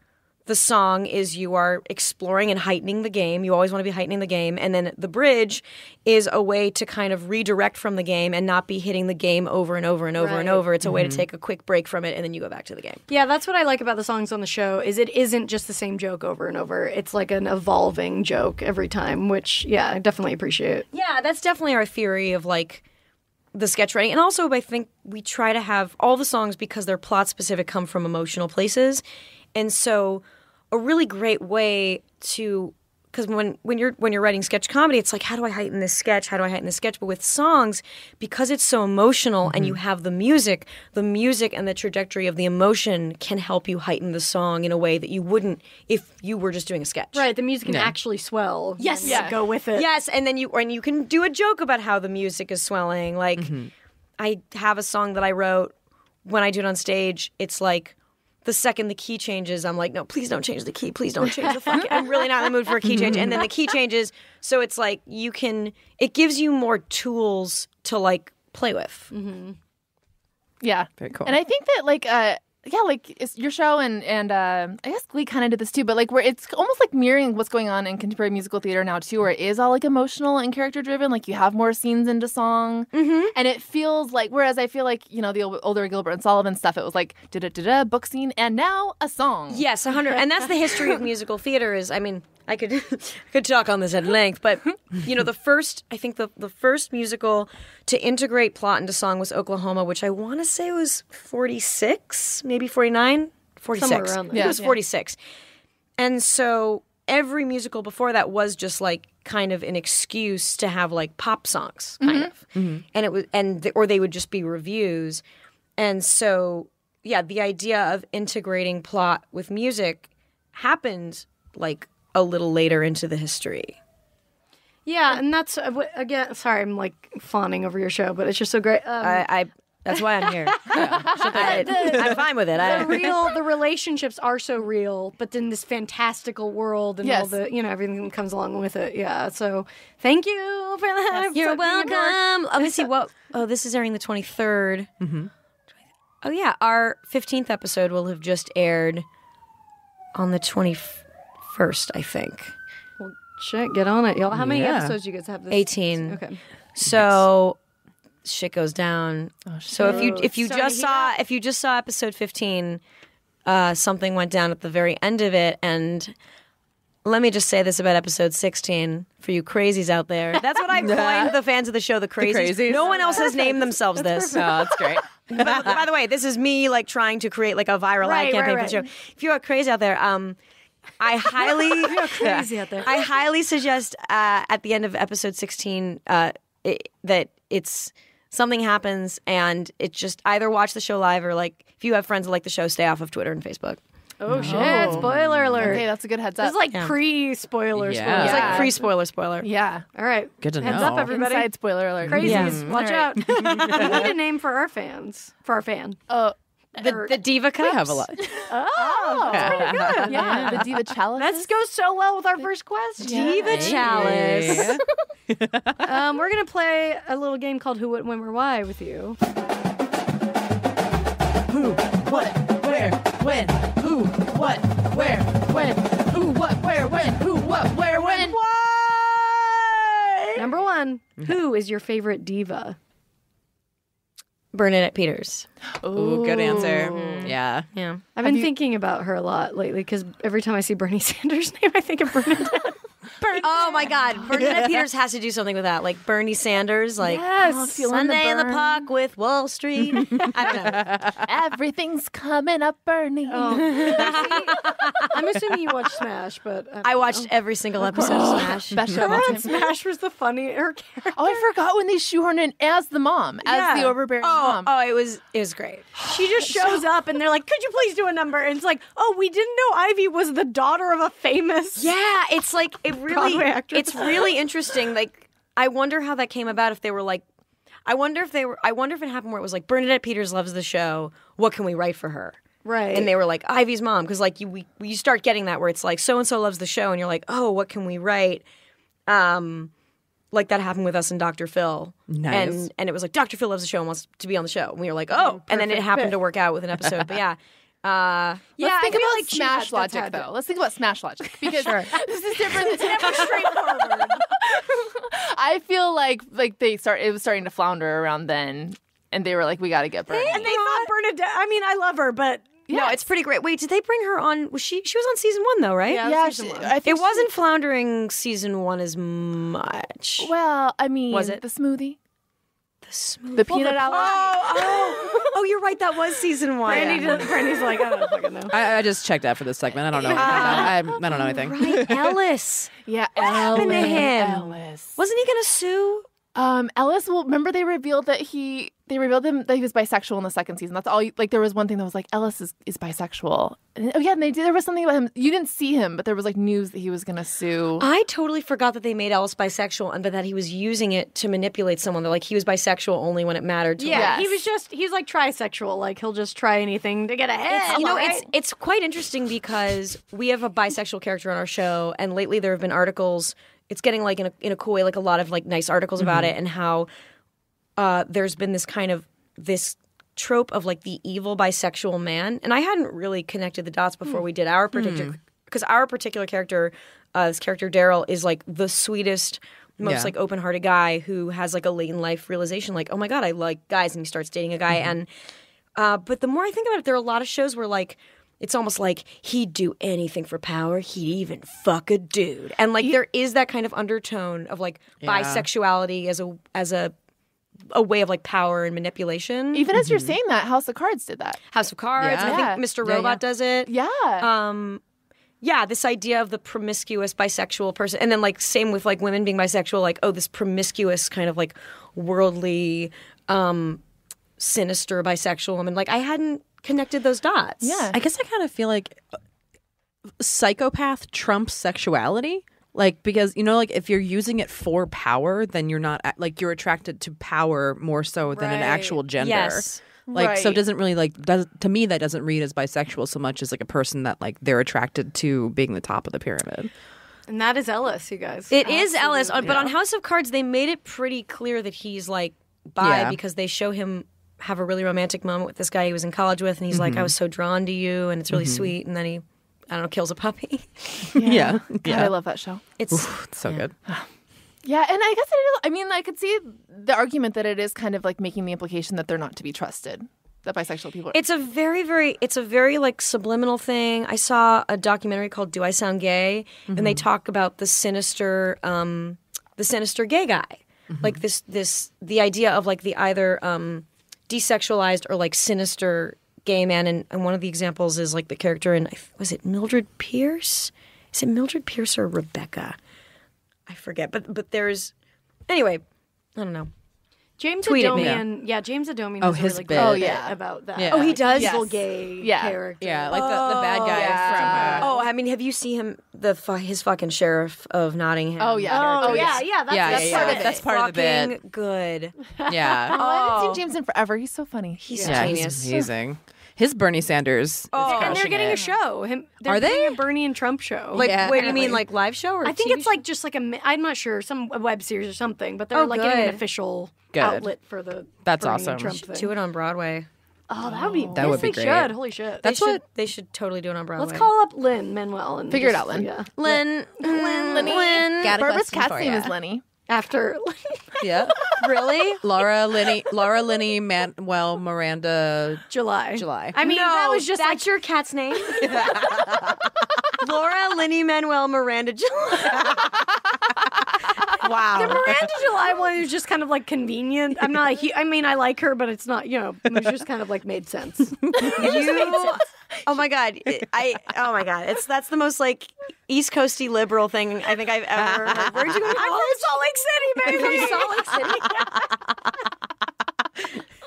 F: the song is you are exploring and heightening the game. You always want to be heightening the game. And then the bridge is a way to kind of redirect from the game and not be hitting the game over and over and over and over. It's a way to take a quick break from it and then you go back to the game.
B: Yeah, that's what I like about the songs on the show is it isn't just the same joke over and over. It's like an evolving joke every time, which, yeah, I definitely appreciate.
F: Yeah, that's definitely our theory of like the sketch writing. And also I think we try to have all the songs, because they're plot specific, come from emotional places. And so a really great way to, because when you're writing sketch comedy, it's like, how do I heighten this sketch? How do I heighten this sketch? But with songs, because it's so emotional and you have the music and the trajectory of the emotion can help you heighten the song in a way that you wouldn't if you were just doing a sketch.
B: Right, the music can actually swell.
F: Yes.
B: And
F: Yeah.
B: go with it.
F: Yes, and then you can do a joke about how the music is swelling. Like I have a song that I wrote. When I do it on stage, it's like the second the key changes, I'm like, no, please don't change the key. Please don't change the fucking. I'm really not in the mood for a key change. And then the key changes, so it's like it gives you more tools to like play with.
D: Yeah.
C: Very cool.
D: And I think that it's your show and I guess Glee kind of did this too, but like where it's almost like mirroring what's going on in contemporary musical theater now too, where it is all like emotional and character driven. Like you have more scenes into song, and it feels like. Whereas I feel like the older Gilbert and Sullivan stuff, it was like da book scene and now a song.
F: Yes, 100. And that's the history of musical theater. I could talk on this at length, but the first musical to integrate plot into song was Oklahoma, which I want to say was 46, maybe 49, 46.
B: Somewhere around there.
F: I think it was 46. And so every musical before that was just like kind of an excuse to have like pop songs, kind of, and it was, or they would just be reviews, and so yeah, the idea of integrating plot with music happened like a little later into the history.
B: Yeah, and that's, again, sorry, I'm like fawning over your show, but it's just so great.
F: That's why I'm here. I'm fine with it.
B: The relationships are so real, but in this fantastical world and all the, everything that comes along with it. Yeah, so thank you for that.
F: You're welcome. Let me see this is airing the 23rd. Oh yeah, our 15th episode will have just aired on the 21st, I think.
B: Well, shit, get on it, y'all. How many episodes you guys have this?
F: 18.
B: Okay.
F: So shit goes down.
B: Oh,
F: so if you just saw episode 15, something went down at the very end of it, and let me just say this about episode 16 for you crazies out there. That's what I coined the fans of the show, the crazies. No one else has named themselves this.
C: Oh, that's great.
F: By the way, this is me like trying to create like a viral ad campaign for the show. If you're crazy out there, I highly suggest at the end of episode 16 that it's something happens and it just either watch the show live or like if you have friends that like the show, stay off of Twitter and Facebook.
B: Oh shit! Spoiler alert.
D: Okay, that's a good heads up.
B: This is like pre-spoiler.
C: Yeah.
F: It's like pre-spoiler.
D: Yeah.
B: All right.
C: Good to
B: Heads
C: know.
B: up, everybody.
D: Inside spoiler alert.
B: Crazies, watch
D: All
B: out. We need a name for our fans. For our fan.
F: The Diva Cups?
C: We have a lot.
B: Oh, that's pretty good.
D: Yeah, the Diva Chalice.
B: That goes so well with our first question.
F: Diva Chalice.
B: We're gonna play a little game called Who, What, When, Where, Why with you.
D: Who, what, where, when? Who, what, where, when? Who, what, where, when? Who, what, where, when?
B: Why? Number one, who is your favorite diva?
F: Bernadette Peters.
C: Ooh, good answer. Yeah.
F: Yeah.
B: I've been thinking about her a lot lately because every time I see Bernie Sanders' name, I think of Bernadette.
F: Oh my God. Bernadette Peters has to do something with that. Like Bernie Sanders, like
B: Yes.
F: Sunday in the Park with Wall Street. I don't know.
D: Everything's coming up, Bernie.
B: I'm assuming you watch Smash, but
F: I watched every single episode of Smash.
D: Best show of
B: her
D: all
B: on
D: time.
B: Smash was the funny. Her character.
D: Oh, I forgot when they shoehorned in as the mom, as the overbearing mom.
F: Oh, it was great.
B: She just shows up and they're like, "Could you please do a number?" And it's like, "Oh, we didn't know Ivy was the daughter of a famous."
F: Yeah, it's like
B: Broadway actress.
F: it's really interesting. Like, I wonder how that came about. If they were like, I wonder if it happened where it was like Bernadette Peters loves the show. What can we write for her?
B: Right.
F: And they were like Ivy's mom, because like you start getting that where it's like so and so loves the show, and you're like, oh, what can we write? Like that happened with us and Dr. Phil.
C: Nice.
F: And it was like Dr. Phil loves the show and wants to be on the show. And we were like, oh, and then it happened to work out with an episode. But yeah.
D: Let's think about Smash Logic, though. Let's think about Smash Logic, because this is different. It's never straightforward. I feel like it was starting to flounder around then, and they were like, we got to get Bernie.
B: And they thought Bernadette. I mean, I love her, but
F: No, it's pretty great. Wait, did they bring her on? She was on season 1 though, right?
D: Yeah, I think
F: it wasn't floundering season 1 as much.
D: Well, I mean,
F: Was it?
D: the smoothie?
F: The smooth.
D: The peanut allergy?
F: Oh, you're right. That was season 1.
B: Brandy's like, I don't fucking know.
C: I just checked out for this segment. I don't know anything about it. I don't know anything.
F: Right, Ellis.
D: Yeah,
F: What happened to him?
D: Ellis.
F: Wasn't he gonna sue?
D: Ellis, well, remember they revealed him that he was bisexual in the second season. That's all. Like there was one thing that was like Ellis is bisexual. And, and there was something about him. You didn't see him, but there was like news that he was gonna sue.
F: I totally forgot that they made Ellis bisexual, but that he was using it to manipulate someone. They're like he was bisexual only when it mattered to him.
B: Yeah,
D: Yes.
B: he's like trisexual. Like he'll just try anything to get ahead.
F: It's quite interesting because we have a bisexual character on our show, and lately there have been articles. It's getting like in a cool way, like a lot of like nice articles about it, and how there's been this trope of like the evil bisexual man, and I hadn't really connected the dots before we did our particular, because our particular character, this character Daryl, is like the sweetest, most like open-hearted guy who has like a late in life realization, like, oh my god, I like guys, and he starts dating a guy, and but the more I think about it, there are a lot of shows where like. It's almost like he'd do anything for power. He'd even fuck a dude, and like there is that kind of undertone of like bisexuality as a way of like power and manipulation.
D: Even as you're saying that, House of Cards did that.
F: House of Cards.
C: Yeah.
F: I think Mr. Robot does it.
D: Yeah.
F: Yeah, this idea of the promiscuous bisexual person, and then like same with like women being bisexual, like this promiscuous kind of like worldly, sinister bisexual woman. Like I hadn't connected those dots.
D: Yeah.
C: I guess I kind of feel like psychopath trumps sexuality. Like, because, like if you're using it for power, then you're not, like, you're attracted to power more so than an actual gender.
F: Yes.
C: Like, so it
D: Right.
C: doesn't really, to me, that doesn't read as bisexual so much as like a person that, like, they're attracted to being the top of the pyramid.
B: And that is Ellis, you guys.
F: It is Ellis, but on House of Cards, they made it pretty clear that he's like bi because they show him have a really romantic moment with this guy he was in college with, and he's like, I was so drawn to you, and it's really sweet, and then he, I don't know, kills a puppy.
C: Yeah.
D: God, I love that show.
F: It's
C: It's so good.
D: Yeah, and I guess I could see the argument that it is kind of like making the implication that they're not to be trusted. That bisexual people are.
F: It's a very like subliminal thing. I saw a documentary called "Do I Sound Gay?" and they talk about the sinister gay guy, like the idea of like the either desexualized or like sinister gay man. And one of the examples is like the character in, was it Mildred Pierce? Is it Mildred Pierce or Rebecca? I forget. But there's, anyway, I don't know.
B: James
F: Tweeted me.
B: Adomian. Yeah, James Adomian
C: Oh,
B: has a
C: his
B: really
C: bit.
B: good
C: Oh,
B: bit
D: yeah.
B: about that.
C: Yeah.
F: Oh, he does?
B: Evil
D: Yes.
B: gay
D: Yeah.
B: character.
C: Yeah, like the bad guy from...
F: Oh, I mean, have you seen him, his fucking sheriff of Nottingham?
D: Oh, yeah.
B: Oh,
D: Oh,
B: yeah,
D: yes.
B: yeah. That's,
C: Yeah,
B: that's
C: yeah,
B: part
C: yeah.
B: of it.
C: That's part of the bit.
F: Fucking good.
C: Yeah.
D: I haven't seen James in forever. He's so funny.
F: He's
C: Yeah,
F: a
C: he's
F: genius.
C: amazing. His Bernie Sanders is
B: And they're
C: crushing
B: getting
C: it.
B: a show.
C: Are they?
B: Getting a Bernie and Trump show.
F: Like,
C: Yeah.
F: wait, do you mean like live show or
B: I think
F: TV
B: it's
F: show?
B: like just like I'm not sure, a web series or something, but they're
F: Oh,
B: like getting
F: good.
B: an official
C: Good.
B: outlet for the
C: That's
B: Bernie
C: awesome.
B: and Trump thing.
F: do it on Broadway.
B: Oh, that would be.
C: That would be
B: they
C: great.
B: should. Holy shit.
C: That's
F: they
C: what-
F: should, they should totally do it on Broadway.
B: Let's call up Lin Manuel and
D: Figure it
B: just-
D: out, Lin.
B: Yeah.
F: Lynn.
C: Got a
D: Barbara's
C: question
D: cat's
C: for
D: name
C: ya.
D: is Lenny.
B: After
C: Yeah.
F: Really?
C: Laura Linney, Manuel, Miranda.
B: July.
C: I
B: mean, that was just
F: that's your cat's name. Laura, Linney, Manuel, Miranda. Wow.
B: the Miranda July one is just kind of like convenient. I'm not. I mean, I like her, but it's not. It was just kind of like made sense.
F: Oh my god! Oh my god! That's the most like East Coasty liberal thing I think I've ever heard. Where'd you go to college?
B: Salt Lake City, baby.
F: Salt Lake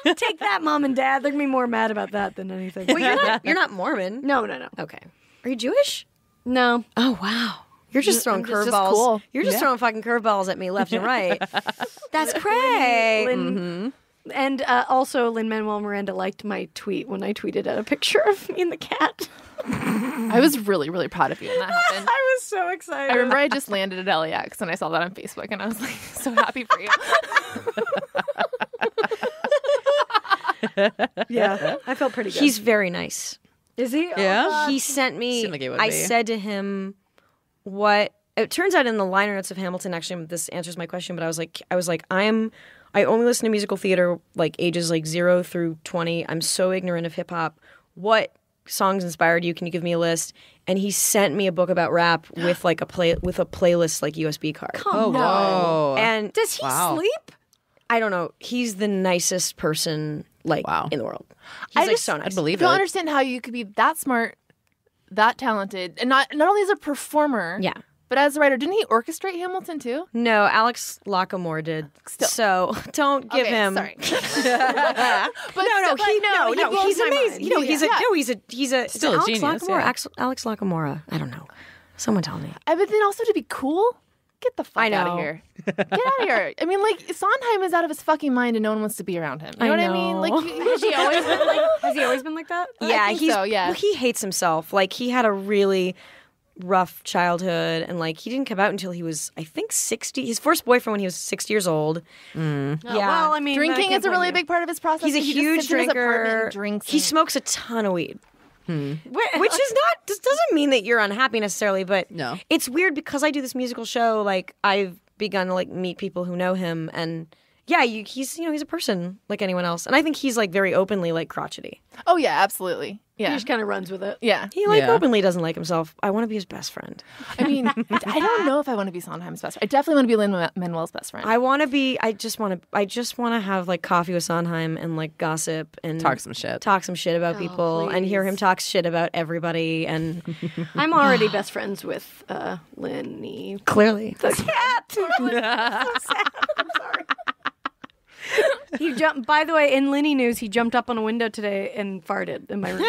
F: City.
B: Take that, mom and dad. They're gonna be more mad about that than anything.
F: Well, you're not Mormon.
B: No.
F: Okay. Are you Jewish?
B: No.
F: Oh wow. You're just throwing
D: I'm just
F: curveballs.
D: cool.
F: You're just throwing fucking curveballs at me left and right. That's cray.
B: And also, Lin-Manuel Miranda liked my tweet when I tweeted out a picture of me and the cat.
D: I was really, really proud of you when that happened.
B: I was so excited.
D: I remember I just landed at LAX and I saw that on Facebook and I was like so happy for you.
B: Yeah, I felt pretty good.
F: He's very nice.
B: Is he?
C: Yeah.
F: He sent me.
C: Seemed like he would
F: I
C: be.
F: said to him, "What?" It turns out in the liner notes of Hamilton, actually, this answers my question. But I was like, I only listen to musical theater like ages like 0 through 20. I'm so ignorant of hip hop. What songs inspired you? Can you give me a list? And he sent me a book about rap with like a playlist like USB card.
C: Oh, whoa.
F: And
B: Does he
C: Wow.
B: sleep?
F: I don't know. He's the nicest person like in the world. He's like so nice.
C: I'd believe
D: I don't
C: it.
D: understand how you could be that smart, that talented, and not only as a performer,
F: Yeah.
D: but as a writer. Didn't he orchestrate Hamilton too?
F: No, Alex Lockamore did.
D: Still.
F: So don't give
D: Okay,
F: him.
D: Sorry.
F: No, he's amazing. You know, he's a
C: Still a
F: Alex
C: genius,
F: Lockamore,
C: yeah.
F: Alex Lockamore. I don't know. Someone tell me.
D: But then also to be cool, get the fuck
F: I
D: out
F: know.
D: of here. Get out of here. I mean, like Sondheim is out of his fucking mind, and no one wants to be around him. You know what I mean?
F: know.
D: Like,
B: Has he always been like? Has he always been like that?
F: Yeah,
D: think
F: he's
D: so, yeah.
F: well, he hates himself. Like he had a really rough childhood, and like he didn't come out until he was, I think, 60. His first boyfriend when he was 60 years old. Yeah.
B: Well, I mean,
D: drinking is a really big part of his process.
F: He's a
D: He just
F: huge
D: sits in his apartment
F: drinker.
D: and drinks.
F: He
D: and-
F: smokes a ton of weed. Which is not, this doesn't mean that you're unhappy necessarily, but
C: No.
F: it's weird because I do this musical show. Like I've begun to like meet people who know him, and yeah, he's a person like anyone else, and I think he's like very openly like crotchety.
D: Oh yeah, absolutely.
B: He
D: Yeah,
B: just kind of runs with it.
D: yeah.
F: He like
C: Yeah.
F: openly doesn't like himself. I want to be his best friend.
D: I mean, I don't know if I want to be Sondheim's best friend. I definitely want to be Lin-Manuel's best friend.
F: I want to be. I just want to have like coffee with Sondheim and like gossip and
C: Talk some shit.
F: Talk some shit about people and hear
B: please.
F: him talk shit about everybody. And
B: I'm already best friends with Linny.
F: clearly,
B: The cat. So sad. I'm sorry. He jumped. By the way, in Linny news, he jumped up on a window today and farted in my room.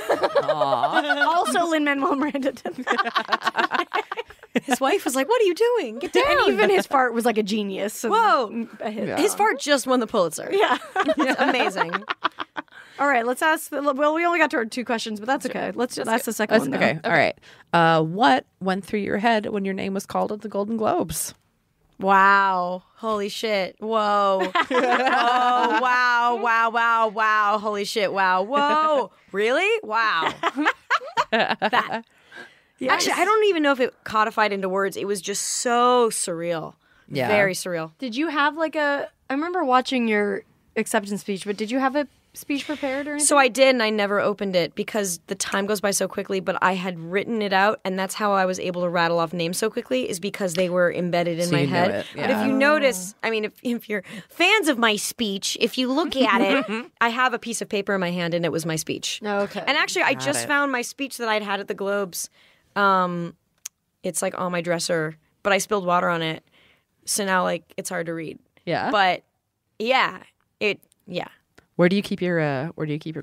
B: That's awesome. Also, Lin-Manuel Miranda did that.
F: his wife was like, "What are you doing? Get down!"
B: And even his fart was like a genius. and
F: Whoa.
B: a hit.
F: His fart just won the Pulitzer.
B: Yeah.
F: It's amazing.
B: All right, let's ask. Well, we only got to our 2 questions, but that's okay. Let's just ask the second one.
C: Okay. All right. What went through your head when your name was called at the Golden Globes?
F: Wow. Holy shit. Whoa. Oh, wow. Holy shit. Wow. Whoa. Really? Wow. That. Actually, I don't even know if it codified into words. It was just so surreal.
C: Yeah.
F: Very surreal.
B: Did you have like a? I remember watching your acceptance speech, but did you have a speech prepared or anything?
F: So I did, and I never opened it because the time goes by so quickly, but I had written it out, and that's how I was able to rattle off names so quickly, is because they were embedded in
C: So
F: my
C: you knew
F: head.
C: it,
F: But if
C: yeah.
F: you notice, I mean, if you're fans of my speech, if you look at it, I have a piece of paper in my hand, and it was my speech.
B: Okay.
F: And actually, I just
C: it.
F: found my speech that I'd had at the Globes. It's like on my dresser, but I spilled water on it, so now like it's hard to read.
C: Yeah.
F: But yeah.
C: Where do you keep your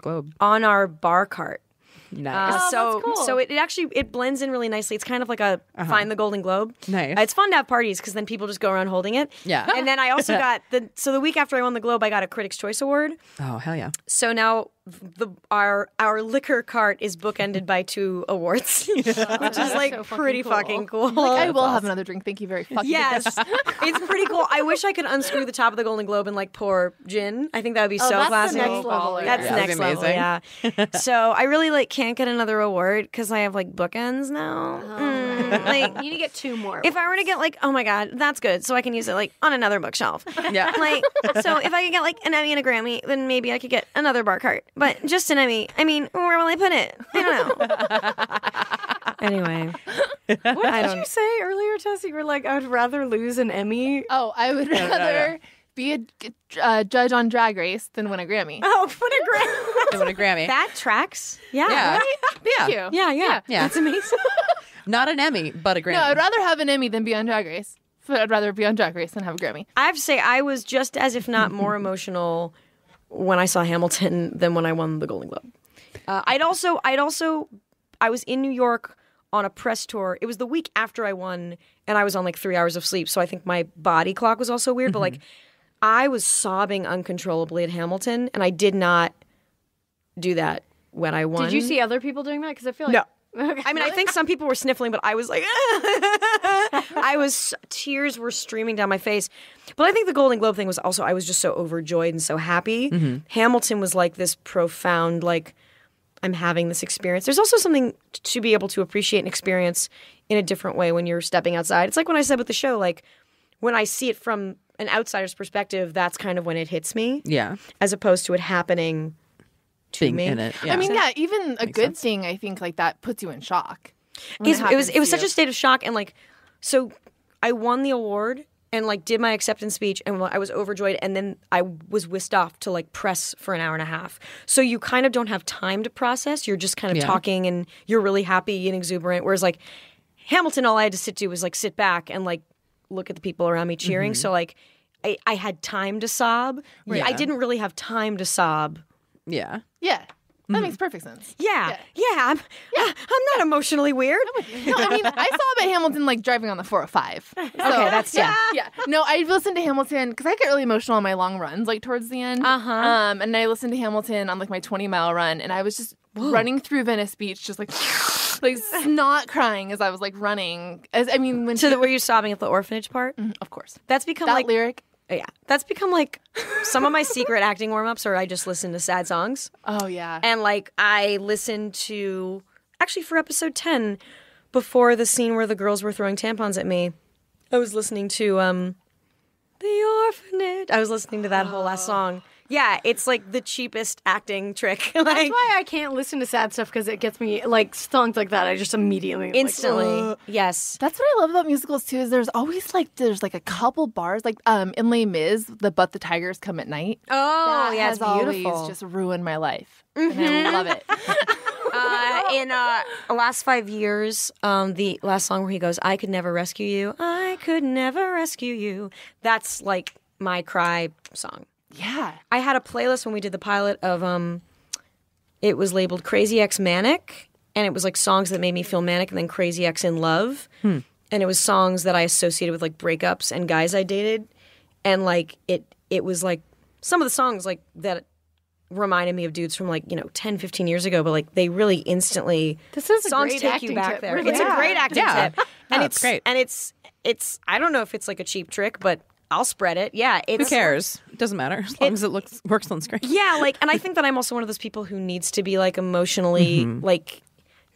C: globe?
F: On our bar cart.
C: Nice.
F: So it actually it blends in really nicely. It's kind of like a find the Golden Globe.
C: Nice.
F: It's fun to have parties because then people just go around holding it.
C: Yeah.
F: And then I also got the week after I won the Globe, I got a Critics' Choice Award.
C: Oh, hell yeah.
F: So now our liquor cart is bookended by 2 awards, which is like
B: so fucking
F: pretty
B: cool.
F: fucking cool.
D: I will have another drink. Thank you very fucking
F: Yes, it's pretty cool. I wish I could unscrew the top of the Golden Globe and like pour gin. I think that would be so
B: that's the
F: classy.
B: next level.
F: That's
C: Yeah,
F: next
C: that'd be
F: level. Yeah. So I really like can't get another award because I have like bookends now. Like
B: You need to get 2 more.
F: if I were to get like, oh my god, that's good. So I can use it like on another bookshelf.
C: Yeah.
F: Like so if I could get like an Emmy and a Grammy, then maybe I could get another bar cart. But just an Emmy. I mean, where will I put it? I don't know. Anyway.
B: What did you say earlier, Tess? You were like, I would rather lose an Emmy.
D: Oh, I would rather be a judge on Drag Race than win a Grammy.
B: Oh, what a great.
C: To win a Grammy.
F: That tracks. Yeah.
C: yeah.
D: Thank
C: Yeah.
D: you.
F: Yeah.
C: Yeah.
F: That's amazing.
C: Not an Emmy, but a Grammy.
D: No, I'd rather have an Emmy than be on Drag Race. But I'd rather be on Drag Race than have a Grammy.
F: I have to say, I was just as if not more emotional when I saw Hamilton than when I won the Golden Globe. I was in New York on a press tour. It was the week after I won, and I was on like 3 hours of sleep. So I think my body clock was also weird. But like, I was sobbing uncontrollably at Hamilton, and I did not do that when I won.
B: Did you see other people doing that? Because I feel like
F: No. I mean, I think some people were sniffling, but I was like, tears were streaming down my face. But I think the Golden Globe thing was also, I was just so overjoyed and so happy. Hamilton was like this profound, like, I'm having this experience. There's also something to be able to appreciate and experience in a different way when you're stepping outside. It's like when I said with the show, like, when I see it from an outsider's perspective, that's kind of when it hits me.
C: Yeah.
F: As opposed to it happening to
C: Being
F: me.
C: in it. Yeah.
D: I mean, yeah, even a good thing, I think, like that puts you in shock. when
F: It was
D: happens
F: such
D: to
F: a state of shock, and like, so I won the award and like did my acceptance speech, and I was overjoyed, and then I was whisked off to like press for an hour and a half. So you kind of don't have time to process. You're just kind of talking, and you're really happy and exuberant. Whereas like Hamilton, all I had to do was like sit back and like look at the people around me cheering. So like I had time to sob.
C: Yeah.
F: I didn't really have time to sob.
C: Yeah.
D: Yeah, that makes perfect sense.
F: Yeah. I'm not emotionally weird.
D: No, I mean, I saw him at Hamilton like driving on the 405. So,
F: Okay, that's
D: yeah. No, I listened to Hamilton because I get really emotional on my long runs, like towards the end. And I listened to Hamilton on like my 20-mile run, and I was just running through Venice Beach, just like snot crying as I was like running.
F: Were you sobbing at the orphanage part?
D: Of course,
F: That's become
D: that
F: like
D: lyric.
F: Yeah, that's become like some of my secret acting warm-ups, or I just listen to sad songs.
D: Oh yeah,
F: And like I listened to, actually for episode 10, before the scene where the girls were throwing tampons at me, I was listening to The Orphanage. I was listening to that whole last song. Yeah, it's like the cheapest acting trick.
B: That's why I can't listen to sad stuff, because it gets me, like, songs like that, I just immediately...
F: Instantly.
B: Like,
F: Yes.
D: that's what I love about musicals too. Is there's always like a couple bars, like in Les Mis, the "But the Tigers Come at Night."
F: Oh,
D: that
F: yeah,
D: has
F: it's beautiful.
D: always just ruined my life, and I love it.
F: In the last 5 years, the last song where he goes, "I could never rescue you, I could never rescue you." That's like my cry song.
D: Yeah,
F: I had a playlist when we did the pilot of it was labeled Crazy Ex Manic, and it was like songs that made me feel manic, and then Crazy Ex in Love. And it was songs that I associated with like breakups and guys I dated. And like it was like some of the songs like that reminded me of dudes from like, 10, 15 years ago, but like they really instantly
B: This is a
F: songs
B: great
F: take
B: acting
F: you back
B: tip,
F: there.
B: really.
F: It's a great acting tip. And
C: No,
F: it's
C: it's great.
F: And it's I don't know if it's like a cheap trick, but I'll spread it. Yeah,
C: Who cares? It doesn't matter as long as it works on screen.
F: Yeah, like, and I think that I'm also one of those people who needs to be like emotionally, like,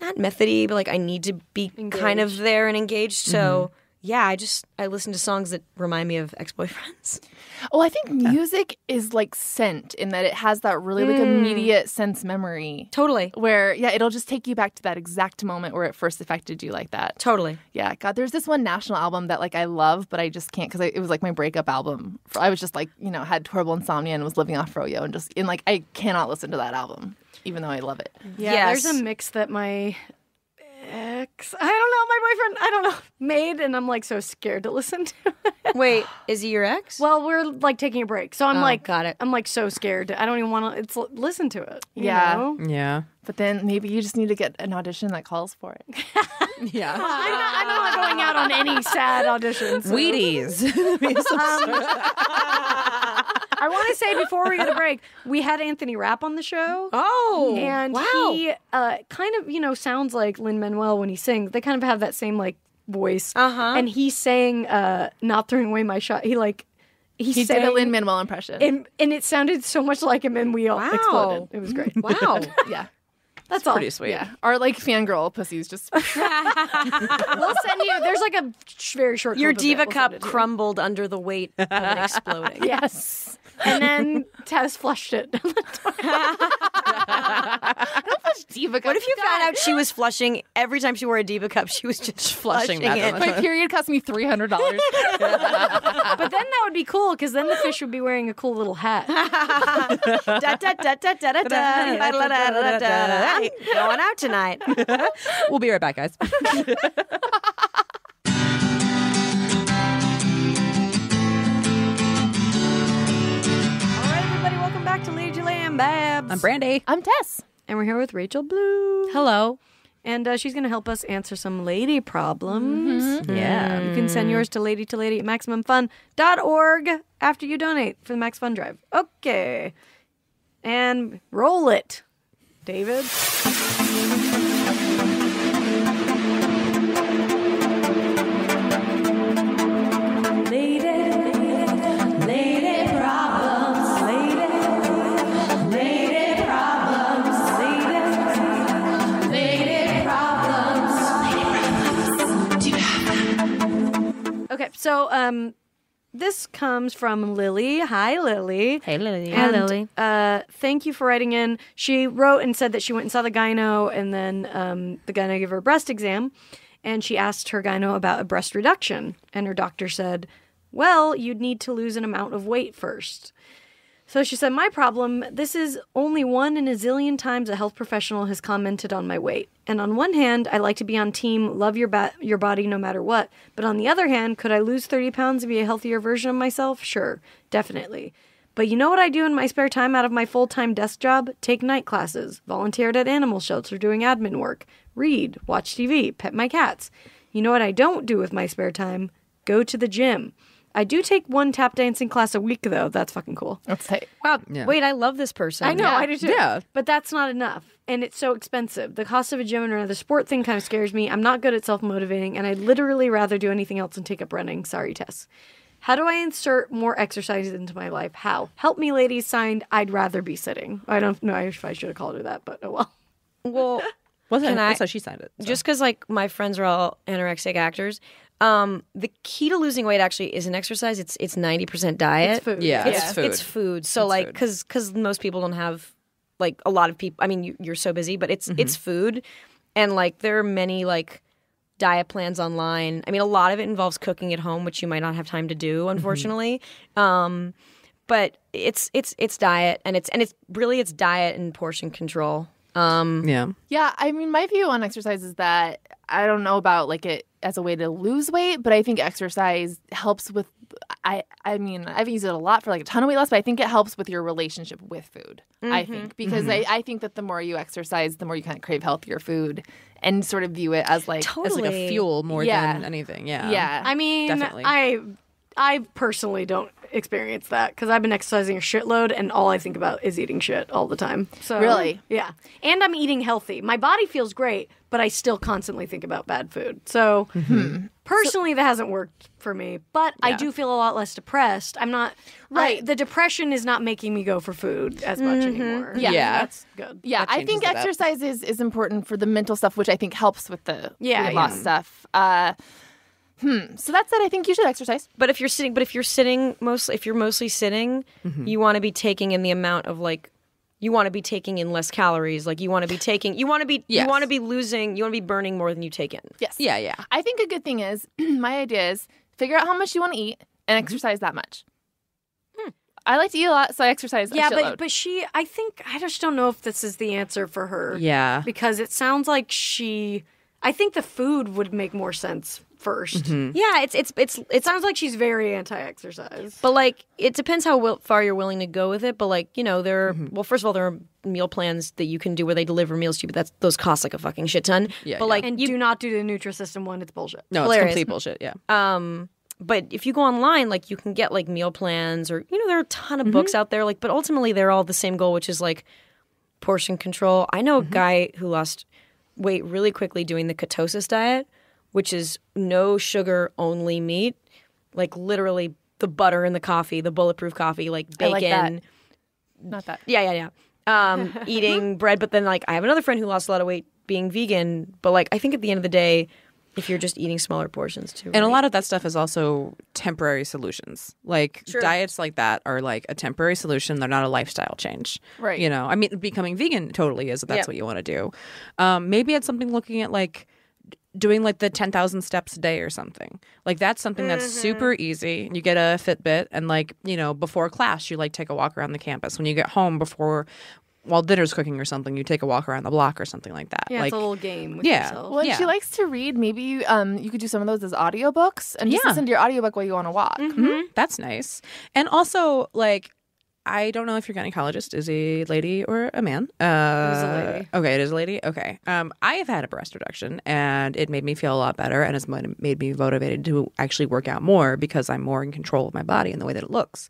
F: not methody, but like I need to be kind of there and engaged. So yeah, I listen to songs that remind me of ex-boyfriends.
D: Oh, I think music is like scent in that it has that really like immediate sense memory.
F: Totally.
D: Where, yeah, it'll just take you back to that exact moment where it first affected you like that.
F: Totally.
D: Yeah, God, there's this one national album that like I love, but I just can't because it was like my breakup album. I was just like, had horrible insomnia and was living off Froyo and like I cannot listen to that album, even though I love it.
B: Yeah,
F: Yes.
B: there's a mix that my ex, my boyfriend, made, and I'm like so scared to listen to it.
F: Wait, is he your ex?
B: Well, we're like taking a break, so I'm like,
F: got it.
B: I'm like so scared. I don't even want to. Listen to it. you
D: Yeah.
B: know?
C: Yeah.
D: But then maybe you just need to get an audition that calls for it.
C: Yeah.
B: I'm not going out on any sad auditions. so-
C: Wheaties.
B: I want to say before we go to break, we had Anthony Rapp on the show.
F: Oh,
B: And
F: wow.
B: he kind of, sounds like Lin-Manuel when he sings. They kind of have that same, like, voice.
F: Uh-huh.
B: And he sang Not Throwing Away My Shot. He
D: He
B: sang,
D: did a Lin-Manuel impression.
B: and it sounded so much like him, and we all
F: Wow.
B: exploded. It was great.
F: Wow.
D: Yeah.
B: That's all.
C: Pretty sweet.
D: Yeah. Our like fangirl pussies just
B: We'll send you. There's like a very short.
F: Your
B: clip of it.
F: diva
B: We'll
F: cup
B: send it to you.
F: crumbled under the weight of it exploding.
B: Yes. And then Tess flushed it.
D: How much diva cup?
F: What if you found out she was flushing every time she wore a diva cup? She was just flushing
C: that
F: it.
C: much.
D: my period cost me $300?
B: But then that would be cool, because then the fish would be wearing a cool little hat.
F: I'm going out tonight.
C: We'll be right back, guys.
B: All right, everybody, welcome back to Lady Lamb Babs.
C: I'm Brandy.
D: I'm Tess.
B: And we're here with Rachel Blue.
F: Hello.
B: And she's going to help us answer some lady problems.
C: Yeah.
B: You can send yours to lady at MaximumFun.org after you donate for the Max Fun Drive. Okay. And roll it, David. Okay, so this comes from Lily. Hi, Lily.
C: Hey, Lily.
B: And,
F: Lily.
B: thank you for writing in. She wrote and said that she went and saw the gyno, and then the gyno gave her a breast exam, and she asked her gyno about a breast reduction, and her doctor said, well, you'd need to lose an amount of weight first. So she said, my problem, this is only 1 in a zillion times a health professional has commented on my weight. And on one hand, I like to be on team, love your body no matter what. But on the other hand, could I lose 30 pounds and be a healthier version of myself? Sure, definitely. But you know what I do in my spare time out of my full-time desk job? Take night classes, volunteered at animal shelter doing admin work, read, watch TV, pet my cats. You know what I don't do with my spare time? Go to the gym. I do take 1 tap dancing class a week, though. That's fucking cool.
D: That's tight.
F: Wow.
C: Yeah.
F: Wait, I love this person.
B: I know, I do too.
C: Yeah.
B: But that's not enough. And it's so expensive. The cost of a gym and another sport thing kind of scares me. I'm not good at self-motivating, and I'd literally rather do anything else than take up running. Sorry, Tess. How do I insert more exercises into my life? How? Help me, ladies. Signed, I'd rather be sitting. I don't know if I should have called her that, but oh well.
F: Well,
C: Wasn't
F: Can I-
C: that's how she signed it. So.
F: just because like my friends are all anorexic actors, the key to losing weight actually isn't exercise. It's 90% diet.
B: It's food.
C: Yeah,
D: Yeah.
C: it's food.
F: It's food. So
C: It's
F: like
C: food.
F: because most people don't have like a lot of people. I mean, you're so busy, but it's food, and like there are many like diet plans online. I mean, a lot of it involves cooking at home, which you might not have time to do, unfortunately. But it's diet, and it's really diet and portion control.
C: Yeah.
D: Yeah, I mean, my view on exercise is that I don't know about like it as a way to lose weight, but I think exercise helps with. I mean, I haven't used it a lot for like a ton of weight loss, but I think it helps with your relationship with food. I think because I think that the more you exercise, the more you kind of crave healthier food and sort of view it as like
C: As like a
F: Totally.
C: fuel more
D: Yeah.
C: than anything. Yeah.
D: yeah.
B: I mean,
C: Definitely.
B: I personally don't experience that because I've been exercising a shitload and all I think about is eating shit all the time. So
D: Really?
B: Yeah. And I'm eating healthy. My body feels great, but I still constantly think about bad food. So personally that hasn't worked for me, but I do feel a lot less depressed. I'm not
D: Right.
B: the depression is not making me go for food as much anymore.
D: Yeah.
C: Yeah.
B: That's good.
D: Yeah,
C: That
D: I
C: changes
D: think
C: it up.
D: exercise is important for the mental stuff, which I think helps with the weight loss stuff. So that's it. I think you should exercise.
F: But if you're sitting mostly, if you're mostly sitting, you want to be taking in the amount of like, you want to be taking in less calories. Like you want to be burning more than you take in.
D: Yes.
C: Yeah. Yeah.
D: I think a good thing is, my idea is figure out how much you want to eat and exercise that much. I like to eat a lot, so I exercise a
B: Yeah,
D: shitload.
B: but I just don't know if this is the answer for her.
C: Yeah.
B: Because it sounds like I think the food would make more sense first.
F: Yeah,
B: It sounds like she's very anti-exercise.
F: but like it depends how far you're willing to go with it. But like there are well, first of all, there are meal plans that you can do where they deliver meals to you, but those cost like a fucking shit ton.
C: Yeah,
F: but
C: yeah.
F: like
B: And do not do the Nutrisystem one. It's bullshit.
C: No,
F: Hilarious.
C: it's complete bullshit. Yeah.
F: But if you go online, like you can get like meal plans or there are a ton of books out there. Like, but ultimately they're all the same goal, which is like portion control. I know a guy who lost weight really quickly doing the ketosis diet, which is no sugar, only meat. Like literally the butter in the coffee, the bulletproof coffee, like
D: I like
F: bacon.
D: that. Not that.
F: Yeah. Eating bread. But then like I have another friend who lost a lot of weight being vegan. But like I think at the end of the day, if you're just eating smaller portions too.
C: And a lot of that stuff is also temporary solutions. Like diets like that are like a temporary solution. They're not a lifestyle change.
D: Right.
C: I mean, becoming vegan totally is if that's
F: Yeah.
C: what you want to do. Maybe it's something looking at like doing like the 10,000 steps a day or something. Like that's something that's super easy. You get a Fitbit and like, before class, you like take a walk around the campus. When you get home while dinner's cooking or something, you take a walk around the block or something like that.
B: Yeah,
C: like,
B: it's a little game with
C: yeah.
B: yourself.
D: Well, if
C: Yeah.
D: she likes to read, maybe you could do some of those as audiobooks and just
C: Yeah.
D: listen to your audiobook while you go on a walk.
C: That's nice. And also, like, I don't know if your gynecologist is a lady or a man.
B: It was a lady.
C: Okay, it is a lady. Okay. I have had a breast reduction, and it made me feel a lot better, and it's made me motivated to actually work out more because I'm more in control of my body and the way that it looks.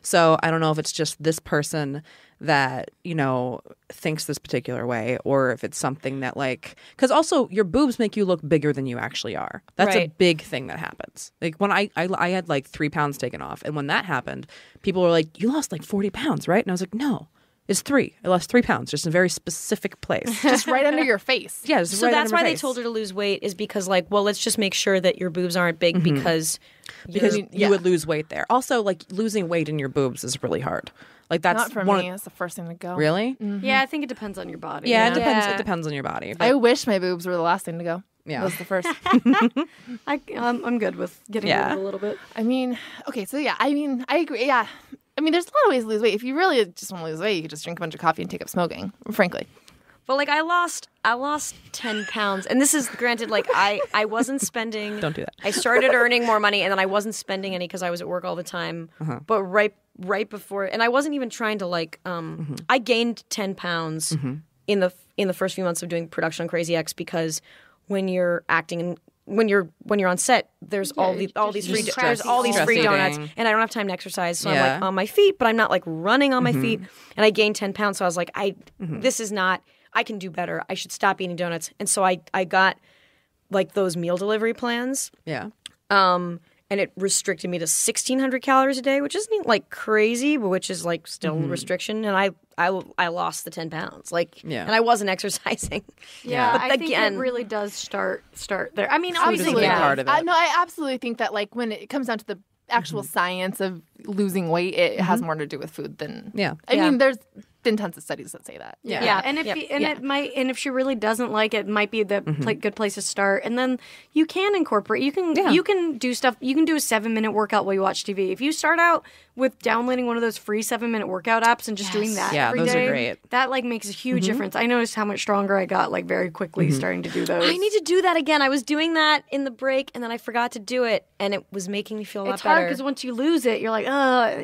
C: So I don't know if it's just this person that, you know, thinks this particular way, or if it's something that, like, because also your boobs make you look bigger than you actually are. That's a
F: Right.
C: big thing that happens. Like when I had like 3 pounds taken off, and when that happened, people were like, "You lost like 40 pounds, right?" And I was like, "No, it's 3. I lost 3 pounds, just in a very specific place."
D: Just right under your face.
C: Yeah, just
F: So
C: right
F: that's
C: under
F: why
C: my
F: they
C: face.
F: told her to lose weight, is because like, well, let's just make sure that your boobs aren't big because
C: you would lose weight there. Also, like losing weight in your boobs is really hard. Like that's
D: Not for
C: one
D: me. It's the first thing to go.
C: Really?
B: Yeah, I think it depends on your body.
C: Yeah, it depends.
F: Yeah.
C: It depends on your body. But
D: I wish my boobs were the last thing to go.
C: Yeah.
D: That was the first.
B: I'm good with getting rid of it a little bit.
D: I mean, okay, so yeah, I mean, I agree. Yeah. I mean, there's a lot of ways to lose weight. If you really just want to lose weight, you could just drink a bunch of coffee and take up smoking, frankly.
F: But like I lost 10 pounds, and this is granted. Like I wasn't spending.
C: Don't do that.
F: I started earning more money, and then I wasn't spending any because I was at work all the time. But right before, and I wasn't even trying to like. I gained 10 pounds in the first few months of doing production on Crazy X, because when you're acting and when you're on set, there's all these free
C: stress
F: donuts,
C: eating.
F: and I don't have time to exercise, so I'm
C: Yeah.
F: like on my feet, but I'm not like running on my feet, and I gained 10 pounds, so I was like, this is not. I can do better. I should stop eating donuts, and so I got like those meal delivery plans.
C: Yeah.
F: And it restricted me to 1,600 calories a day, which isn't like crazy, but which is like still restriction. And I lost the 10 pounds, like,
C: Yeah.
F: and I wasn't exercising.
B: Yeah,
F: But
B: I think
F: again-
B: it really does start there. I mean,
C: Food is a
B: obviously,
C: big
F: yeah.
C: part of it.
D: No, I absolutely think that like when it comes down to the actual science of losing weight, it has more to do with food than.
C: Yeah.
D: I
F: Yeah.
D: mean, there's been tons of studies that say that.
C: Yeah.
B: Yeah, and if
F: Yep.
B: it might, and if she really doesn't like it, might be the good place to start. And then you can incorporate. You can do stuff. You can do a 7-minute workout while you watch TV. If you start out with downloading one of those free 7-minute workout apps and just doing that
C: Yeah,
B: every
C: those are
B: day,
C: great.
B: that like makes a huge difference. I noticed how much stronger I got like very quickly starting to do those.
F: I need to do that again. I was doing that in the break, and then I forgot to do it, and it was making me feel a lot
B: It's hard
F: better.
B: because once you lose it, you're like,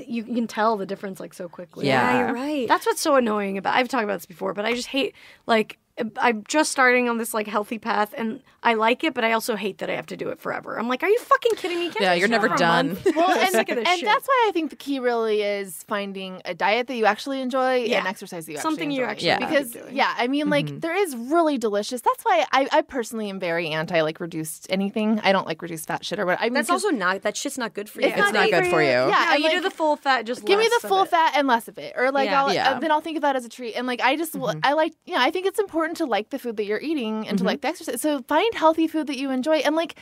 B: you can tell the difference like so quickly.
C: Yeah.
F: You're right.
B: That's what's so annoying about. I've talked about this before, but I just hate like I'm just starting on this like healthy path, and I like it, but I also hate that I have to do it forever. I'm like, are you fucking kidding me? You can't
C: Yeah,
B: do
C: you're
B: this
C: never
B: for a
C: done.
B: month.
D: Well,
B: I'm
D: and,
B: sick of this
D: and
B: shit.
D: that's why I think the key really is finding a diet that you actually enjoy
B: Yeah.
D: and exercise that you
B: Something
D: actually
B: you
D: enjoy.
B: actually
C: Yeah.
D: Because
B: doing.
D: yeah, I mean, like there is really delicious. That's why I personally am very anti like reduced anything. I don't like reduced fat shit or what. I mean,
F: That's
D: 'cause
F: also not. That shit's not good for you.
D: It's
C: It's not good for you.
D: Yeah,
B: Yeah,
D: and,
B: you do
D: like,
B: the full fat, just
D: give me
B: less
D: the
B: of
D: full
B: it.
D: fat and less of it, or like
F: Yeah.
D: I'll
C: Yeah.
D: then I'll think of that as a treat. And like I just I like I think it's important to like the food that you're eating and to like the exercise. So find healthy food that you enjoy, and like